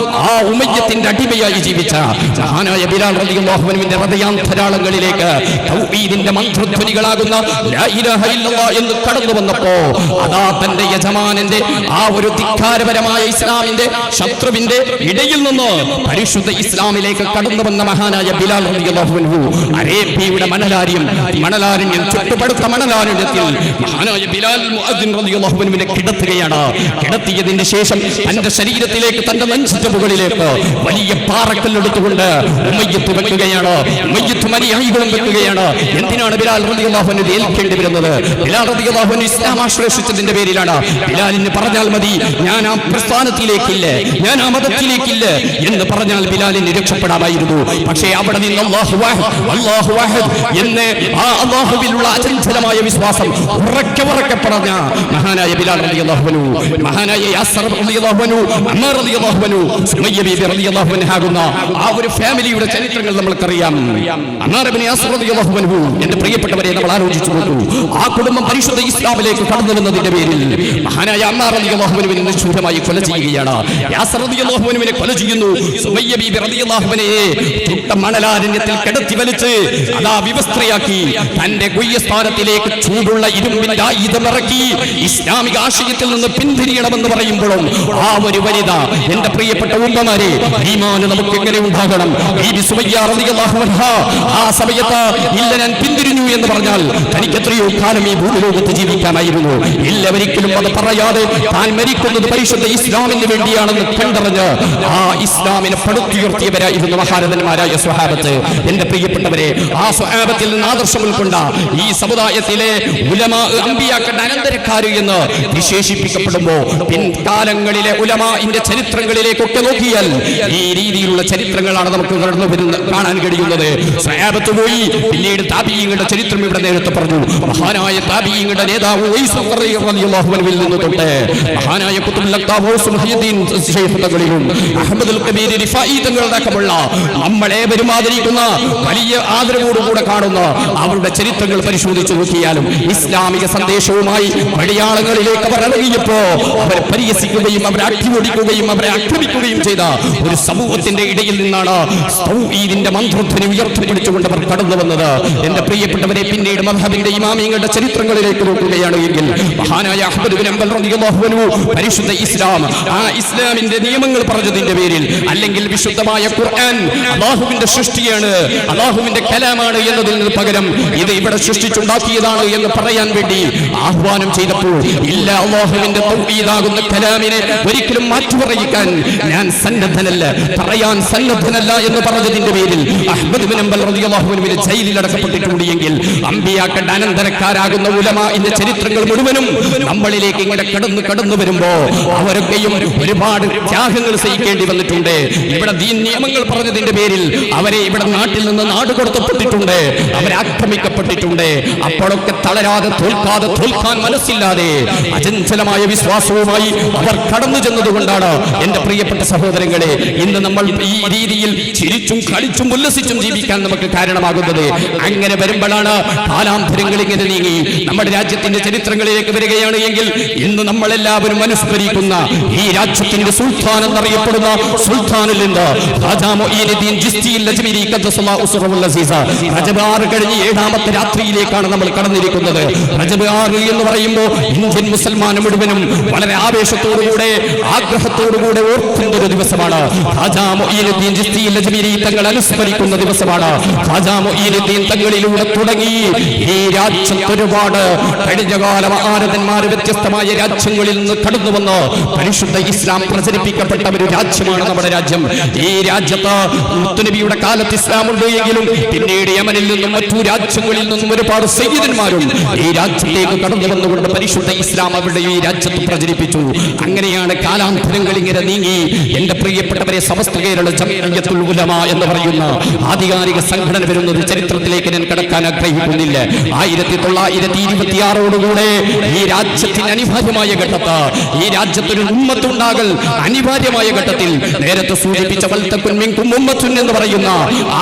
ആ ഉമയ്യത്തിന്റെ അടിമയായി ജീവിച്ച മഹാനായ ബിലാൽ റളിയല്ലാഹു അൻഹുവിന്റെ ഹൃദയാന്തരാളങ്ങളിലേക്ക് തൗഹീദിന്റെ മന്ത്രധ്വനികളാകുന്ന ലാ ഇലാഹ ഇല്ലല്ലാഹ് എന്ന് കടന്നു വന്നപ്പോ അതാ തന്റെ യജമാനന്റെ ആ ഒരു ധിക്കാരപരമായ ഇസ്ലാമിന്റെ ശത്രുവിന്റെ ഇടയിൽ നിന്ന് പരിശുദ്ധ ഇസ്ലാമിലേക്ക് കടന്നു വന്ന മഹാനായ ബിലാൽ റളിയല്ലാഹു അൻഹു അറേബ്യയുടെ മണലാരണ്യം ചുട്ടുപടുത്ത മണലാരണ്യത്തിൽ മഹാനായ ബിലാൽ മുഅദ്ദിൻ റളിയല്ലാഹു അൻഹുവിനെ കിടത്തുകയാണ്. കിടത്തിയതിന് ശേഷം തന്റെ ശരീരത്തിലേക്ക് തന്റെ നെഞ്ചിന്റെ മുകളിലേക്ക് വലിയ പാറക്കല്ലെടുത്തുകൊണ്ട് ഉമ്മയ്യത്ത് വെക്കുകയാണ്. ഉമ്മയ്യത്തും അനുയായികളും വെക്കുകയാണ്. എന്തിനാണ് ബിലാൽ റളിയല്ലാഹു അൻഹു ഏൽക്കേണ്ടി വരുന്നത്? ബിലാൽ റളിയല്ലാഹു അൻഹു ഇസ്ലാം ആശ്ലേഷിച്ചതിന്റെ പേരിലാണ്. ബിലാലിന് പറഞ്ഞാൽ മതി, ഞാൻ ആ പ്രസ്ഥാനത്തിലേക്കില്ല, ഞാൻ ആ മതത്തിലേക്കില്ല എന്ന് പറഞ്ഞാൽ ബിലാലിന് രക്ഷപ്പെടാമായിരുന്നു. പക്ഷേ അവിടെ നിന്ന് അല്ലാഹു അഹദ് എന്ന് ആ അല്ലാഹുവിലുള്ള അചഞ്ചലമായ വിശ്വാസം ഉറക്കെ പറഞ്ഞ മഹാനായ ബിലാൽ റളിയല്ലാഹു അൻഹു, മഹാനായ യാസർ റളിയല്ലാഹു അൻഹു, അമ്മാർ റളിയല്ലാഹു അൻഹു, സുമയ്യ ബീബി റളിയല്ലാഹു അൻഹ ആകുന്ന ആ ഒരു ഫാമിലിയുടെ ചരിത്രങ്ങൾ നമ്മൾക്കറിയാം. അമ്മാർ ഇബ്നു യാസർ റളിയല്ലാഹു അൻഹു, എന്റെ പ്രിയപ്പെട്ടവരെ, നമ്മൾ ആലോചിച്ചു നോക്കൂ. ആ കുടുംബം പരിശുദ്ധ ഇസ്ലാമിലേക്ക് കടന്നു വന്നതിന്റെ പേരിൽ മഹാനായ അമ്മാർ റളിയല്ലാഹു അൻഹുവിനെ നിഷ്ഠൂരമായി കൊല ചെയ്യുകയാണ്. യാസർ റളിയല്ലാഹു അൻഹുവിനെ കൊല ചെയ്യുന്നു. സുമയ്യ ബീബി റളിയല്ലാഹു അൻഹയെ ചുട്ട മണലാരണ്യത്തിൽ കിടത്തി വലിച്ച് അതാ വിവസ്ത്രയാക്കി തന്റെ ഗുഹ്യസ്ഥാനത്തിലേക്ക് ചൂടുള്ള ഇരുമ്പിന്റെ ആയുധമിറക്കി ഇസ്ലാമിക ആശയത്തിൽ നിന്ന് പിന്തിരിയണമെന്ന് പറയുമ്പോഴും ആ ഒരു വനിത, എന്റെ പ്രിയപ്പെട്ട ഉമ്മമാരെ, ഈമാൻ നമുക്ക് എങ്ങനെ ഉണ്ടാകണം? ബീബി സുമയ്യ റളിയല്ലാഹു അൻഹ ആ സമയത്ത് ഇല്ല, ഞാൻ പിന്തിരിഞ്ഞു എന്ന് പറഞ്ഞാൽ തനിക്ക് എത്രയോ കാലം ഈ ഭൂമിലോകത്ത് ജീവിക്കാമായിരുന്നു. ഇല്ല, ഒരിക്കലും അത് പറയാതെ താൻ മരിക്കുന്നത് പരിശുദ്ധ ഇസ്ലാമിന് വേണ്ടിയാണെന്ന് കണ്ടറിഞ്ഞ് ആ ഇസ്ലാമിനെ പടുത്തുയർത്തിയവരായിരുന്നു മഹാരഥന്മാരായ സ്വഹാബത്ത്. എന്റെ പ്രിയപ്പെട്ടവരെ, ആ സ്വഹാബത്തിൽ നിന്ന് ആദർശം ഉൾക്കൊണ്ട ഈ സമുദായത്തിലെ ഉലമാ അമ്പിയാക്കളുടെ അനന്തരക്കാര് എന്ന് വിശേഷിപ്പിക്കപ്പെടുമ്പോ പിൻകാലങ്ങളിലെ ഉലമാഇന്റെ ചരിത്രങ്ങളിലേക്കൊക്കെ നോക്കിയാൽ ഈ രീതിയിലുള്ള ചരിത്രങ്ങളാണ് നമുക്ക് കാണാൻ കഴിയുന്നത്. സ്വഹാബത്ത് പോയി, പിന്നീട് താബിഈങ്ങളുടെ ചരിത്രം ഇവിടെ നേരത്തെ പറഞ്ഞു. മഹാനായ താബിഈങ്ങളുടെ നേതാവ് ഉവൈസ് റളിയല്ലാഹു അൻഹുവിൽ നിന്ന് തൊട്ട് മഹാനായ ഖുതുബുൽ അഖ്താബ് മുഹ്യിദ്ദീൻ ശൈഖ് തങ്ങളിലും അഹ്മദുൽ കബീർ റിഫായി തങ്ങളടക്കമുള്ള നമ്മളെ ബഹുമാനിക്കുന്ന വലിയ ആദരവോടുകൂടെ കാണുന്ന അവരുടെ ചരിത്രങ്ങൾ പരിശോധിച്ചു നോക്കിയാലും ഇസ്ലാമിക സന്ദേശവുമായി പടിയാളങ്ങളിലേക്ക് അവർ ഇറങ്ങിയപ്പോ അവരെ പരിഹസിക്കുകയും അവരെ അട്ടിമൊടിക്കുകയും അവരെ ആക്രമിക്കുകയും ചെയ്ത ഒരു സമൂഹത്തിന്റെ ഇടയിൽ നിന്നാണ് തൗഹീദിന്റെ മന്ത്രധ്വനി ഉയർത്തിപ്പിടിച്ചുകൊണ്ട് അവർ കടന്നു വന്നത്. എന്റെ പ്രിയപ്പെട്ടവരെ, പിന്നീട് മദ്ഹബിന്റെ ഇമാമിങ്ങളുടെ ചരിത്രങ്ങളിലേക്ക് നോക്കുകയാണ് എങ്കിൽ മഹാനായ അഹ്മദ് ബിൻ ഹംബൽ റളിയല്ലാഹു അൻഹു പരിശുദ്ധ ഇസ്ലാം, ആ ഇസ്ലാമിന്റെ നിയമങ്ങൾ പറഞ്ഞതിന്റെ പേരിൽ, അല്ലെങ്കിൽ വിശുദ്ധമായ ഖുർആൻ അല്ലാഹുവിന്റെ സൃഷ്ടിയാണ്, അല്ലാഹുവിന്റെ കലാമാണ് എന്നതിൽ നിന്ന് പകരം ഇത് ഇവിടെ സൃഷ്ടിച്ചുണ്ടാക്കിയതാണ് എന്ന് പറയാൻ വേണ്ടി ആഹ്വാനം ചെയ്തപ്പോൾ ഇല്ല, അല്ലാഹുവിന്റെ തൗഹീദാകുന്ന കലാമിനെ ഒരിക്കലും മാറ്റിപ്പറയിക്കാൻ ഞാൻ സന്നദ്ധനല്ല, പറയാൻ സന്നദ്ധനല്ല എന്ന് പറഞ്ഞതിന്റെ പേരിൽ അഹ്മദ് ബിൻ ഹംബൽ റളിയല്ലാഹു അൻഹുവിനെ ജയിലിൽ അടക്കപ്പെട്ടിട്ടുണ്ട് എങ്കിൽ അമ്പിയാക്കളുടെ അനന്തരക്കാരാകുന്ന ഉലമാഇന്റെ ചരിത്രങ്ങൾ മുഴുവനും നമ്മളിലേക്ക് ഇങ്ങനെ കടന്നു വരുമ്പോ അവരൊക്കെയും ഒരുപാട് ത്യാഗങ്ങൾ സഹിക്കേണ്ടി വന്നിട്ടുണ്ട്. ഇവിടെ ദീൻ നിയമങ്ങൾ പറഞ്ഞതിന്റെ പേരിൽ അവരെ ഇവിടെ നാട്ടിൽ നിന്ന് നാടുകടത്തപ്പെട്ടിട്ടുണ്ട്, അവരെ ആക്രമിക്കപ്പെട്ടിട്ടുണ്ട്. അപ്പോഴൊക്കെ തളരാതെ തോൽക്കാൻ മനസ്സില്ലാതെ അചഞ്ചലമായ വിശ്വാസവുമായി അവർ കടന്നു ചെന്നതുകൊണ്ടാണ് എന്റെ പ്രിയപ്പെട്ട സഹോദരങ്ങളെ ഇന്ന് നമ്മൾ ഈ രീതിയിൽ ചിരിച്ചും കളിച്ചും ഉല്ലസിച്ചും ജീവിക്കാൻ നമുക്ക് കാരണമാകുന്നത്. അങ്ങനെ വരുമ്പോഴാണ് കാലാന്തരങ്ങൾ ഇങ്ങനെ നീങ്ങി നമ്മുടെ രാജ്യത്തിന്റെ ചരിത്രങ്ങളിലേക്ക് വരികയാണ് എങ്കിൽ ഇന്ന് നമ്മളെല്ലാവരും അനുസ്മരിക്കുന്ന ഈ രാജ്യത്തിന്റെ സുൽത്താൻ എന്നറിയപ്പെടുന്ന സുൽത്താനിൽ നിന്ന് രാജാ മുഈനുദ്ദീൻ ജിസ്തിയിൽ അജ്മീരി ഖദ്ദസല്ലാഹു സിറഹുൽ അസീസ റജബ് 6 കഴിഞ്ഞ് 7ാമത്തെ രാത്രിയിലേക്കാണ് നമ്മൾ കടന്നിരിക്കുന്നത്. റജബ് 6 എന്ന് പറയുമ്പോൾ ഇന്ത്യൻ മുസൽമാൻ മുഴുവനും വളരെ ആവേശത്തോടുകൂടെ ആഗ്രഹത്തോടുകൂടെ ഓർക്കുന്ന ഒരു ദിവസമാണ്. രാജാ മുഈനുദ്ദീൻ ജിസ്തിയിൽ അജ്മീരി തങ്ങൾ അനുസ്മരിക്കുന്ന ദിവസമാണ്. രാജാ മുഈനുദ്ദീൻ തങ്ങളിലൂടെ തുടങ്ങി ഈ രാജ്യത്ത് ഒരുപാട് കഴിഞ്ഞകാല മഹാരഥന്മാർ വ്യത്യസ്തമായ രാജ്യങ്ങളിൽ നിന്ന് കടന്നു വന്ന് പരിശുദ്ധ ഇസ്ലാം പ്രചരിപ്പിക്കപ്പെട്ട ഒരു രാജ്യമാണ് നമ്മുടെ രാജ്യം. ഈ രാജ്യത്ത് മുത്തുനബിയുടെ കാലത്ത് ഇസ്ലാം ഉണ്ട് എങ്കിലും പിന്നീട് യമനിൽ നിന്നും മറ്റു രാജ്യങ്ങളിൽ നിന്നും ഒരുപാട് സയ്യിദന്മാരും ഈ രാജ്യത്തേക്ക് കടന്നു വന്നുകൊണ്ട് പരിശുദ്ധ ഇസ്ലാം അവരുടെ ഈ രാജ്യത്ത് പ്രചരിപ്പിച്ചു. അങ്ങനെയാണ് കാലാന്തരങ്ങൾ ഇങ്ങനെ നീങ്ങി. എന്റെ പ്രിയപ്പെട്ടവരെ, സമസ്ത കേരള ജംഇയ്യത്തുൽ ഉലമാ എന്ന് പറയുന്ന ആധികാരിക സംഘടന വരുന്നത് ചരിത്രത്തിലേക്ക് ഞാൻ കടക്കാൻ ആഗ്രഹിക്കുന്നില്ല. 1926 ഈ രാജ്യത്തിന് അനിവാര്യമായ ഘട്ടത്ത്, ഈ രാജ്യത്തൊരു ഉമ്മത്തുണ്ടാകൽ അനിവാര്യമായ ഘട്ടത്തിൽ നേരത്തെ സൂചിപ്പിച്ച വൽതകുൻ മിൻകും ഉമ്മത്തുൻ എന്ന് പറയുന്ന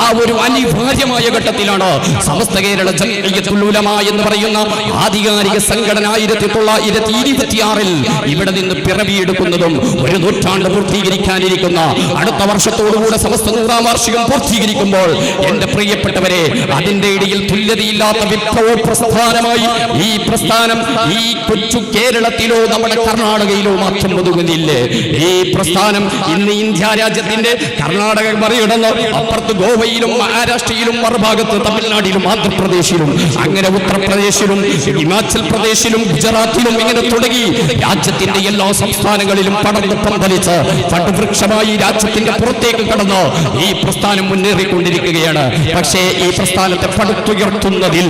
ആ ഒരു അനിവാര്യമായ ഘട്ടത്തിലാണ് സമസ്ത കേരള ജംഇയ്യത്തുൽ ഉലമാ എന്ന് പറയുന്ന ആധികാരിക സംഘടന 1926 ഇവിടെ നിന്ന് പിറവിയെടുക്കുന്നതും ഒരു നൂറ്റാണ്ട് പൂർത്തീകരിക്കാനിരിക്കുന്ന അടുത്ത വർഷത്തോടുകൂടെ സമസ്ത 100ാം വാർഷികം പൂർത്തീകരിക്കുമ്പോൾ എന്റെ പ്രിയപ്പെട്ടവരെ, അതിന്റെ ഇടയിൽ തുല്യതയില്ലാത്ത വിപ്ലവ പ്രസ്ഥാനമായി ഈ പ്രസ്ഥാനം ഈ കൊച്ചു കേരളത്തിലോ നമ്മുടെ കർണാടകയിലോ മാത്രം ഒതുങ്ങുന്നില്ലേ. ഈ പ്രസ്ഥാനം ഇന്ന് ഇന്ത്യ രാജ്യത്തിന്റെ കർണാടക മറികടന്ന് അപ്പുറത്ത് ഗോവയിലും മഹാരാഷ്ട്രയിലും മറുഭാഗത്ത് തമിഴ്നാട്ടിലും ആന്ധ്രാപ്രദേശിലും അങ്ങനെ ഉത്തർപ്രദേശിലും ഹിമാചൽ ഹിമാചൽ പ്രദേശിലും ഗുജറാത്തിലും ഇങ്ങനെ തുടങ്ങി രാജ്യത്തിന്റെ എല്ലാ സംസ്ഥാനങ്ങളിലും പടർന്ന് പന്തലിച്ച് വടവൃക്ഷമായി രാജ്യത്തിന്റെ പുറത്തേക്ക് കടന്ന് ഈ പ്രസ്ഥാനം മുന്നേറിക്കൊണ്ടിരിക്കുകയാണ്. പക്ഷേ ഈ പ്രസ്ഥാനത്തെ പടുത്തുയർത്തുന്നതിൽ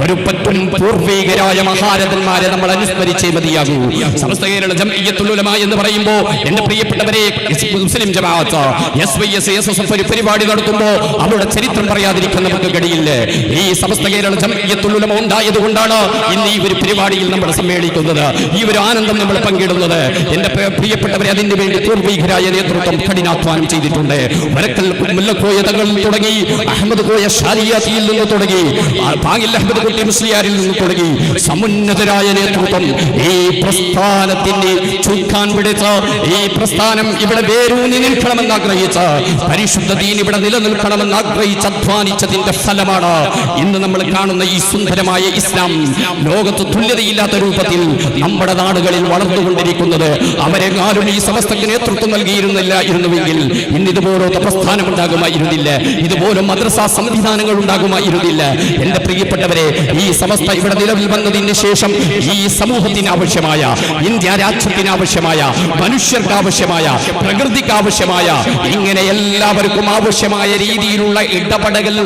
ഒരു പറ്റും പൂർവികരായ മഹാരഥന്മാരെ നമ്മൾ അനുസ്മരിച്ചേ മതിയാകൂ. സമസ്ത കേരള ജംഇയ്യത്തുൽ ഉലമ എന്ന് പറയുമ്പോൾ എന്റെ പ്രിയപ്പെട്ടവരെ, മുസ്ലിം ജമാഅത്ത് SYS SSF ഒരു പരിപാടി നടത്തുമ്പോൾ അവരുടെ ചരിത്രം പറയാതിരിക്കാൻ നമുക്ക് കഴിയില്ല. ഈ സമസ്ത കേരള ജംഇയ്യത്തുൽ ഉലമ ഉണ്ടായതുകൊണ്ടാണ് ഇന്ന് ഈ ഒരു പരിപാടിയിൽ നമ്മൾ സമ്മേളിക്കുന്നത്, ഈ ഒരു ആനന്ദം നമ്മൾ പങ്കിടുന്നത്. എന്റെ പ്രിയപ്പെട്ടവരെ, അതിന് വേണ്ടി പൂർവികരായ നേതൃത്വം കഠിനാധ്വാനം ചെയ്തിട്ടുണ്ട്. വരക്കൽ മുല്ലക്കോയ തങ്ങൾ തുടങ്ങി, അഹമ്മദ് കോയ ഷാരിയാത്തിയിൽ നിന്ന് തുടങ്ങി, പാങ്ങിൽ അഹമ്മദ് കുട്ടി മുസ്ലിയാരിൽ നിന്ന് തുടങ്ങി സമുന്നതരായ നേതൃത്വം ഈ പ്രസ്ഥാനത്തിന്റെ ചുക്കാൻ പിടിച്ച് ഈ പ്രസ്ഥാനം ഇവിടെ വേരൂന്നി നിൽക്കണമെന്ന് ആഗ്രഹിച്ച് പരിശുദ്ധ ദീൻ ഇവിടെ നിലനിൽക്കണമെന്ന് ആഗ്രഹിച്ച് അധ്വാനിച്ചതിന്റെ ഫലമാണ് ഇന്ന് നമ്മൾ കാണുന്ന ഈ സുന്ദരമായ ഇസ്ലാം ലോകത്ത് തുല്യതയില്ലാത്ത രൂപത്തിൽ നമ്മുടെ നാടുകളിൽ വളർന്നുകൊണ്ടിരിക്കുന്നത്. അവരെങ്ങാനും ഈ സമസ്തക്ക് നേതൃത്വം നൽകിയിരുന്നില്ലായിരുന്നുവെങ്കിൽ ഇന്ന് ഇതുപോലത്തെ പ്രസ്ഥാനം ഉണ്ടാകുമായിരുന്നില്ല, ഇതുപോലെ മദ്രസ സംവിധാനങ്ങൾ ഉണ്ടാകുമായിരുന്നില്ല. എന്റെ പ്രിയപ്പെട്ടവരെ, ഈ സമസ്ത ഇവിടെ നിലവിൽ വന്നതിന് ശേഷം ഈ സമൂഹത്തിന് ആവശ്യമായ, ഇന്ത്യ രാജ്യത്തിന് ആവശ്യമായ, മനുഷ്യർക്ക് ആവശ്യമായ, പ്രകൃതിക്ക് ആവശ്യമായ, ഇങ്ങനെ എല്ലാവർക്കും ആവശ്യമായ രീതിയിലുള്ള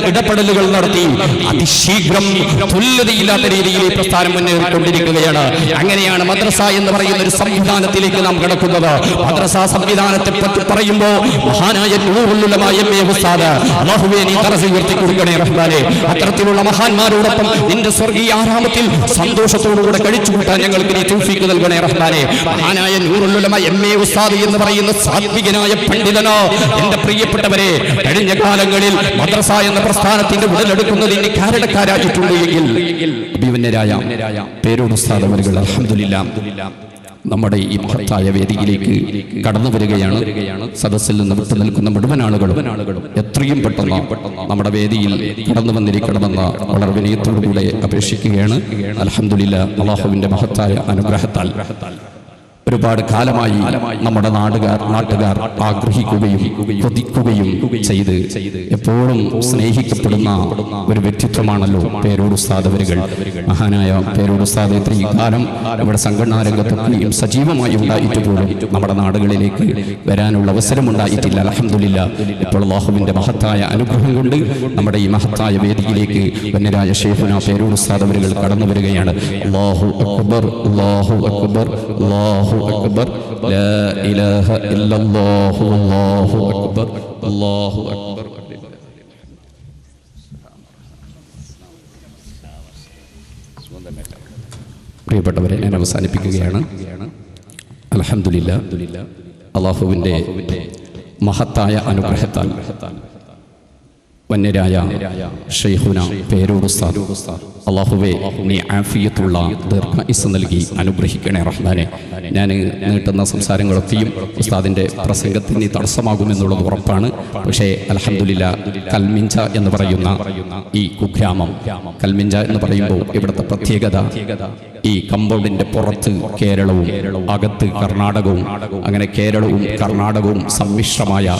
ഇടപെടലുകൾ നടത്തി അതിശീഘ്രം തുല്യതയില്ലാത്ത രീതിയിൽ ഈ പ്രസ്ഥാനം മുന്നേറിക്കൊണ്ടിരിക്കുകയാണ്. അങ്ങനെയാണ് മദ്രസ എന്ന് പറയുന്ന ഒരു സംവിധാനത്തിലേക്ക് നാം കിടക്കുന്നത്. മദ്രസ സംവിധാനത്തെ പറ്റി പറയുമ്പോൾ മഹാനായ നൂറുൽ ഉലമ MA ഉസ്താദ്, അല്ലാഹുവേ നീ ദർജ ഉയർത്തി കൊടുക്കണേ റഹ്മാനേ. അത്തരത്തിലുള്ള മഹാന്മാരോടൊപ്പം നിന്റെ സ്വർഗീയ ആരാമത്തിൽ സന്തോഷത്തോടുകൂടെ കഴിച്ചുകൂട്ടാൻ ഞങ്ങൾക്ക് നീ തൗഫീഖ് നൽകണേ റഹ്മാനേ. മഹാനായ നൂറുൽ ഉലമ MA ഉസ്താദ് എന്ന് പറയുന്ന സാത്വികനായ പണ്ഡിതനോ എന്റെ പ്രിയപ്പെട്ടവരെ, കഴിഞ്ഞ കാലങ്ങളിൽ മദ്രസ എന്ന പ്രസ്ഥാനത്തിന്റെ ഉടലെടുക്കുന്നതിന് കാരണക്കാരായിട്ടുണ്ട് എങ്കിൽ അഭിമന്യരായ പേരോട് ഉസ്താദ് അവരുകൾ അൽഹംദുലില്ലാഹ് നമ്മുടെ ഈ മഹത്തായ വേദിയിലേക്ക് കടന്നു വരികയാണ്. സദസ്സിൽ നിന്ന് വിട്ടു നിൽക്കുന്ന മുഴുവൻ ആളുകളും എത്രയും പെട്ടെന്ന് നമ്മുടെ വേദിയിൽ കടന്നു വന്നിരിക്കണമെന്ന് വളരെ വിനയത്തോടുകൂടെ അപേക്ഷിക്കുകയാണ്. അൽഹംദുലില്ലാഹ്, അല്ലാഹുവിന്റെ മഹത്തായ അനുഗ്രഹത്താൽ ഒരുപാട് കാലമായി നമ്മുടെ നാട്ടുകാർ ആഗ്രഹിക്കുകയും കൊതിക്കുകയും ചെയ്ത് എപ്പോഴും സ്നേഹിക്കപ്പെടുന്ന ഒരു വ്യക്തിത്വമാണല്ലോ പേരോട് ഉസ്താദ് അവരുകൾ. മഹാനായ പേരോട് ഉസ്താദ് ഇത്രയും കാലം നമ്മുടെ സംഘടനാ രംഗത്തൊക്കെയും സജീവമായി ഉണ്ടായിട്ട് പോലും നമ്മുടെ നാടുകളിലേക്ക് വരാനുള്ള അവസരമുണ്ടായിട്ടില്ല. അൽഹംദുലില്ലാഹ്, ഇപ്പോൾ അല്ലാഹുവിന്റെ മഹത്തായ അനുഗ്രഹം കൊണ്ട് നമ്മുടെ ഈ മഹത്തായ വേദിയിലേക്ക് വന്യരായ ശൈഖുനാ പേരോട് ഉസ്താദ് അവരുകൾ കടന്നു വരികയാണ്. അല്ലാഹു അക്ബർ, അല്ലാഹു അക്ബർ, അല്ലാഹു അക്ബർ, ലാ ഇലാഹ ഇല്ലല്ലാഹു അല്ലാഹു അക്ബർ, അല്ലാഹു അക്ബർ. പ്രിയപ്പെട്ടവരെ, ഞാൻ അവസാനിപ്പിക്കുകയാണ്. അൽഹംദുലില്ലാഹ്, അല്ലാഹുവിന്റെ മഹത്തായ അനുഗ്രഹത്താൽ വന്യരായ ശൈഖുനാ പേരോട് ഉസ്താദ്, അല്ലാഹുവേ നീ ആഫിയത്തുള്ള ദീർഘായുസ്സ് നൽകി അനുഗ്രഹിക്കണേ റഹ്മാനെ. ഞാൻ നീട്ടുന്ന സംസാരങ്ങളൊക്കെയും ഉസ്താദിന്റെ പ്രസംഗത്തിന് തടസ്സമാകുമെന്നുള്ളത് ഉറപ്പാണ്. പക്ഷേ അൽഹംദുലില്ലാഹ്, കൽമിഞ്ച എന്ന് പറയുന്ന ഈ കുഗ്രാമം, കൽമിഞ്ച എന്ന് പറയുമ്പോൾ ഇവിടുത്തെ പ്രത്യേകത, ഈ കമ്പൗണ്ടിന്റെ പുറത്ത് കേരളവും അകത്ത് കർണാടകവും, അങ്ങനെ കേരളവും കർണാടകവും സമ്മിശ്രമായ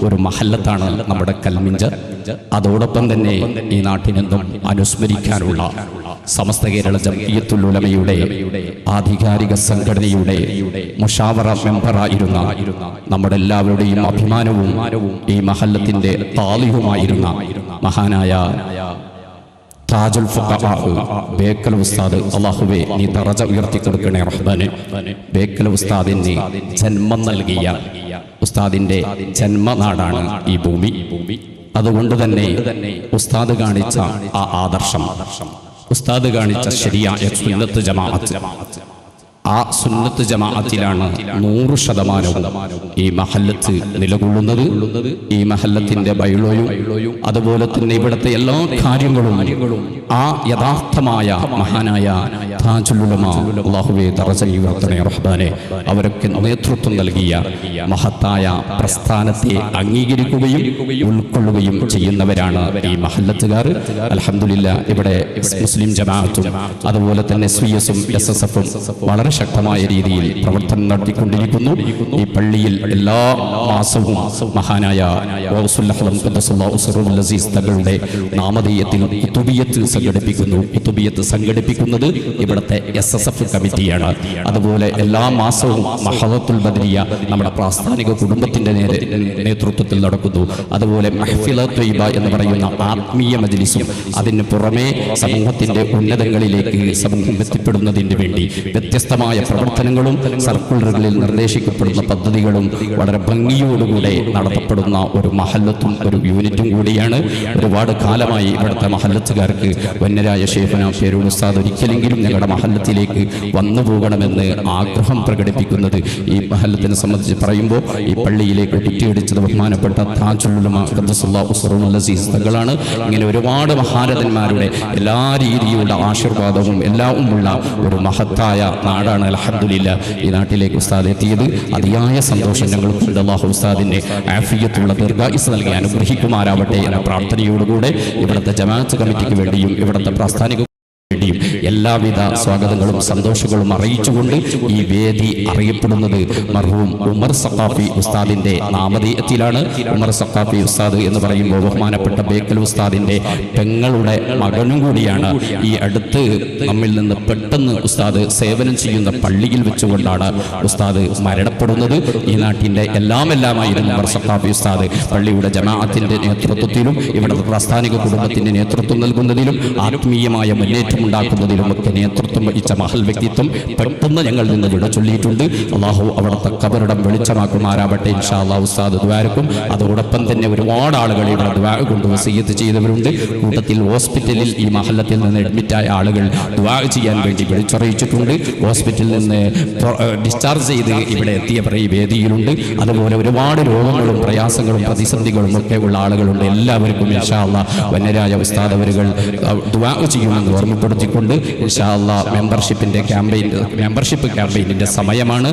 ഒരു മഹല്ലത്താണ് നമ്മുടെ കൽമിഞ്ച. അതോടൊപ്പം തന്നെ ഈ നാട്ടിനെന്തും അനുസ്മരിക്കാനുള്ള സമസ്ത കേരള ജംഇയ്യത്തുൽ ഉലമയുടെ ആധികാരിക സംഘടനയുടെ മുഷാവറ മെമ്പറായിരുന്ന നമ്മുടെ എല്ലാവരുടെയും അഭിമാനവും ഈ മഹല്ലത്തിന്റെ താലിഹുമായിരുന്ന മഹാനായ താജുൽ ഫുഖഹാ ബേക്കൽ ഉസ്താദ്, അല്ലാഹുവേ നീ ദറജ ഉയർത്തി കൊടുക്കണേ റഹ്മാനെ. ബേക്കൽ ഉസ്താദിന് ജന്മം നൽകിയ, ഉസ്താദിന്റെ ജന്മനാടാണ് ഈ ഭൂമി. അതുകൊണ്ട് തന്നെ ഉസ്താദ് കാണിച്ച ആ ആദർശം, ഉസ്താദ് കാണിച്ച ശരിയായ സുന്നത്ത് ജമാഅത്ത്, ആ സുന്നത്ത് ജമാഅത്തിലാണ് 100% ഈ മഹല്ലത്ത് നിലകൊള്ളുന്നത്. ഈ മഹല്ലത്തിന്റെ ബൈലോയും അതുപോലെ തന്നെ ഇവിടുത്തെ എല്ലാ കാര്യങ്ങളും ആ യഥാർത്ഥമായ മഹാനായ താജുൽ ഉലമ, അല്ലാഹുവേ ദറജ ഉയർത്തണേ റഹ്മാനെ, അവരൊക്കെ നേതൃത്വം നൽകിയ മഹത്തായ പ്രസ്ഥാനത്തെ അംഗീകരിക്കുകയും ഉൾക്കൊള്ളുകയും ചെയ്യുന്നവരാണ് ഈ മഹല്ലത്തുകാർ. അൽഹംദുലില്ലാഹ്, ഇവിടെ മുസ്ലിം ജമാഅത്തും അതുപോലെ തന്നെ SYS-ഉം SSF-ഉം വളരെ ശക്തമായ രീതിയിൽ പ്രവർത്തനം നടത്തിക്കൊണ്ടിരിക്കുന്നു. ഈ പള്ളിയിൽ എല്ലാ മാസവും മഹാനായ തങ്ങളുടെ നാമധേയത്തിൽ കുതുബിയത്ത് സംഘടിപ്പിക്കുന്നു. കുതുബിയത്ത് സംഘടിപ്പിക്കുന്നത് ഇവിടുത്തെ SSF കമ്മിറ്റിയാണ്. അതുപോലെ എല്ലാ മാസവും മഹദത്തുൽ ബദരിയ നമ്മുടെ പ്രാസ്ഥാനിക കുടുംബത്തിന്റെ നേതൃത്വത്തിൽ നടക്കുന്നു. അതുപോലെ മഹ്ഫില ത്വയ്ബ എന്ന് പറയുന്ന ആത്മീയ മജ്ലിസും അതിന് പുറമെ സമൂഹത്തിന്റെ ഉന്നതങ്ങളിലേക്ക് സമൂഹം എത്തിപ്പെടുന്നതിന് വേണ്ടി വ്യത്യസ്തമായ പ്രവർത്തനങ്ങളും സർക്കുലറുകളിൽ നിർദ്ദേശിക്കപ്പെടുന്ന പദ്ധതികളും വളരെ ഭംഗിയോടുകൂടെ നടത്തപ്പെടുന്ന ഒരു മഹല്ലത്തും ഒരു യൂണിറ്റും കൂടിയാണ്. ഒരുപാട് കാലമായി ഇവിടുത്തെ മഹല്ലത്തുകാർക്ക് വന്യരായ ശൈഖുനാ പേരൂർ ഉസ്താദ് ഒരിക്കലെങ്കിലും ഞങ്ങളുടെ മഹല്ലത്തിലേക്ക് വന്നു പോകണമെന്ന് ആഗ്രഹം പ്രകടിപ്പിക്കുന്നത് ഈ മഹല്ലത്തിനെ സംബന്ധിച്ച് പറയുമ്പോൾ ഈ പള്ളിയിലേക്ക് കുറ്റിയടിച്ചത് ബഹുമാനപ്പെട്ട താജുൽ ഉലമ ഖദ്ദസല്ലാഹു സിറഹുൽ അസീസ് തങ്ങളാണ്. ഇങ്ങനെ ഒരുപാട് മഹാരഥന്മാരുടെ എല്ലാ രീതിയിലുള്ള ആശീർവാദവും എല്ലാം ഉള്ള ഒരു മഹത്തായ നാടാണ് അൽഹംദുലില്ലാ ഈ നാട്ടിലേക്ക് ഉസ്താദ് എത്തിയത്. അതിയായ സന്തോഷം ഞങ്ങൾക്കുണ്ട്. അല്ലാഹു ഉസ്താദിന്റെ ആഫിയത്തുള്ള ദീർഘായുസ്സ് നൽകി അനുഗ്രഹിക്കുമാറാവട്ടെ എന്ന പ്രാർത്ഥനയോടുകൂടെ ഇവിടുത്തെ ജമാഅത്ത് കമ്മിറ്റിക്ക് വേണ്ടിയും ഇവിടുത്തെ പ്രാസ്ഥാനിക വേണ്ടിയും എല്ലാവിധ സ്വാഗതങ്ങളും സന്തോഷങ്ങളും അറിയിച്ചുകൊണ്ട് ഈ വേദി അറിയപ്പെടുന്നത് മർഹൂം ഉമർ സഖാഫി ഉസ്താദിന്റെ നാമധേയത്തിലാണ്. ഉമർ സഖാഫി ഉസ്താദ് എന്ന് പറയുമ്പോൾ ബഹുമാനപ്പെട്ട ബേക്കൽ ഉസ്താദിന്റെ പെങ്ങളുടെ മകനും കൂടിയാണ്. ഈ അടുത്ത് നമ്മിൽ നിന്ന് പെട്ടെന്ന് ഉസ്താദ് സേവനം ചെയ്യുന്ന പള്ളിയിൽ വെച്ചുകൊണ്ടാണ് ഉസ്താദ് മരണപ്പെടുന്നത്. ഈ നാട്ടിന്റെ എല്ലാമായിരുന്നു ഉമർ സഖാഫി ഉസ്താദ്. പള്ളിയുടെ ജമാഅത്തിന്റെ നേതൃത്വത്തിലും ഇവിടുത്തെ പ്രാസ്ഥാനിക കുടുംബത്തിന്റെ നേതൃത്വം നൽകുന്നതിലും ആത്മീയമായ മുന്നേറ്റം ഉണ്ടാക്കുന്നതിലുമൊക്കെ നേതൃത്വം വഹിച്ച മഹൽ വ്യക്തിത്വം പെട്ടെന്ന് ഞങ്ങൾ നിന്ന് വിട ചൊല്ലിയിട്ടുണ്ട്. അള്ളാഹു അവിടുത്തെ ഖബറിടം വെളിച്ചമാക്കുമാറാവട്ടെ ഇൻഷാ അല്ലാഹ്. ഉസ്താദ് ദുആക്കും അതോടൊപ്പം തന്നെ ഒരുപാട് ആളുകൾ ഇവിടെ ദുആ കൊണ്ട് വസിയ്യത്ത് ചെയ്തവരുണ്ട്. കൂട്ടത്തിൽ ഹോസ്പിറ്റലിൽ ഈ മഹല്ലത്തിൽ നിന്ന് അഡ്മിറ്റായ ആളുകൾ ദുആ ചെയ്യാൻ വേണ്ടി വിളിച്ചറിയിച്ചിട്ടുണ്ട്. ഹോസ്പിറ്റലിൽ നിന്ന് ഡിസ്ചാർജ് ചെയ്ത് ഇവിടെ എത്തിയവർ ഈ വേദിയിലുണ്ട്. അതുപോലെ ഒരുപാട് രോഗങ്ങളും പ്രയാസങ്ങളും പ്രതിസന്ധികളും ഒക്കെ ഉള്ള ആളുകളുണ്ട്. എല്ലാവർക്കും ഇൻഷാ അല്ലാഹ് വന്യരായ ഉസ്താദ് അവരുകൾ ദുആ ചെയ്യുമെന്ന് ഓർമ്മപ്പെടുത്തിക്കൊണ്ട് ഇൻഷാ അല്ലാഹ് മെമ്പർഷിപ്പ് ക്യാമ്പയിനിന്റെ സമയമാണ്.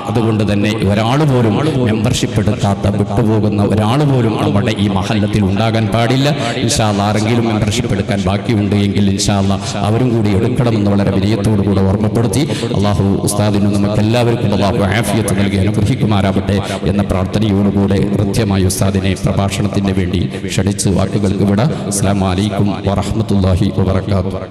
അതുകൊണ്ട് തന്നെ ഒരാൾ പോലും മെമ്പർഷിപ്പ് എടുക്കാത്ത വിട്ടുപോകുന്ന ഒരാൾ പോലും നമ്മുടെ ഈ മഹല്ലത്തിൽ ഉണ്ടാകാൻ പാടില്ല. ഇൻഷാ അല്ലാഹ് ആരെങ്കിലും മെമ്പർഷിപ്പ് എടുക്കാൻ ബാക്കിയുണ്ട് എങ്കിൽ ഇൻഷാ അല്ലാഹ് അവരും കൂടി എടുക്കണമെന്ന് വളരെ വിനയത്തോടുകൂടെ ഓർമ്മപ്പെടുത്തി അള്ളാഹു ഉസ്താദിനും നമുക്ക് എല്ലാവർക്കും അള്ളാഹു ആഫിയത്ത് നൽകി അനുഗ്രഹിക്കുമാറാവട്ടെ എന്ന പ്രാർത്ഥനയോടുകൂടെ കൃത്യമായി ഉസ്താദിനെ പ്രഭാഷണത്തിന് വേണ്ടി ക്ഷണിച്ച് വാക്കുകൾക്ക് വിട. അസ്സലാമു അലൈക്കും വറഹ്മത്തുള്ളാഹി വബറകാതുഹു.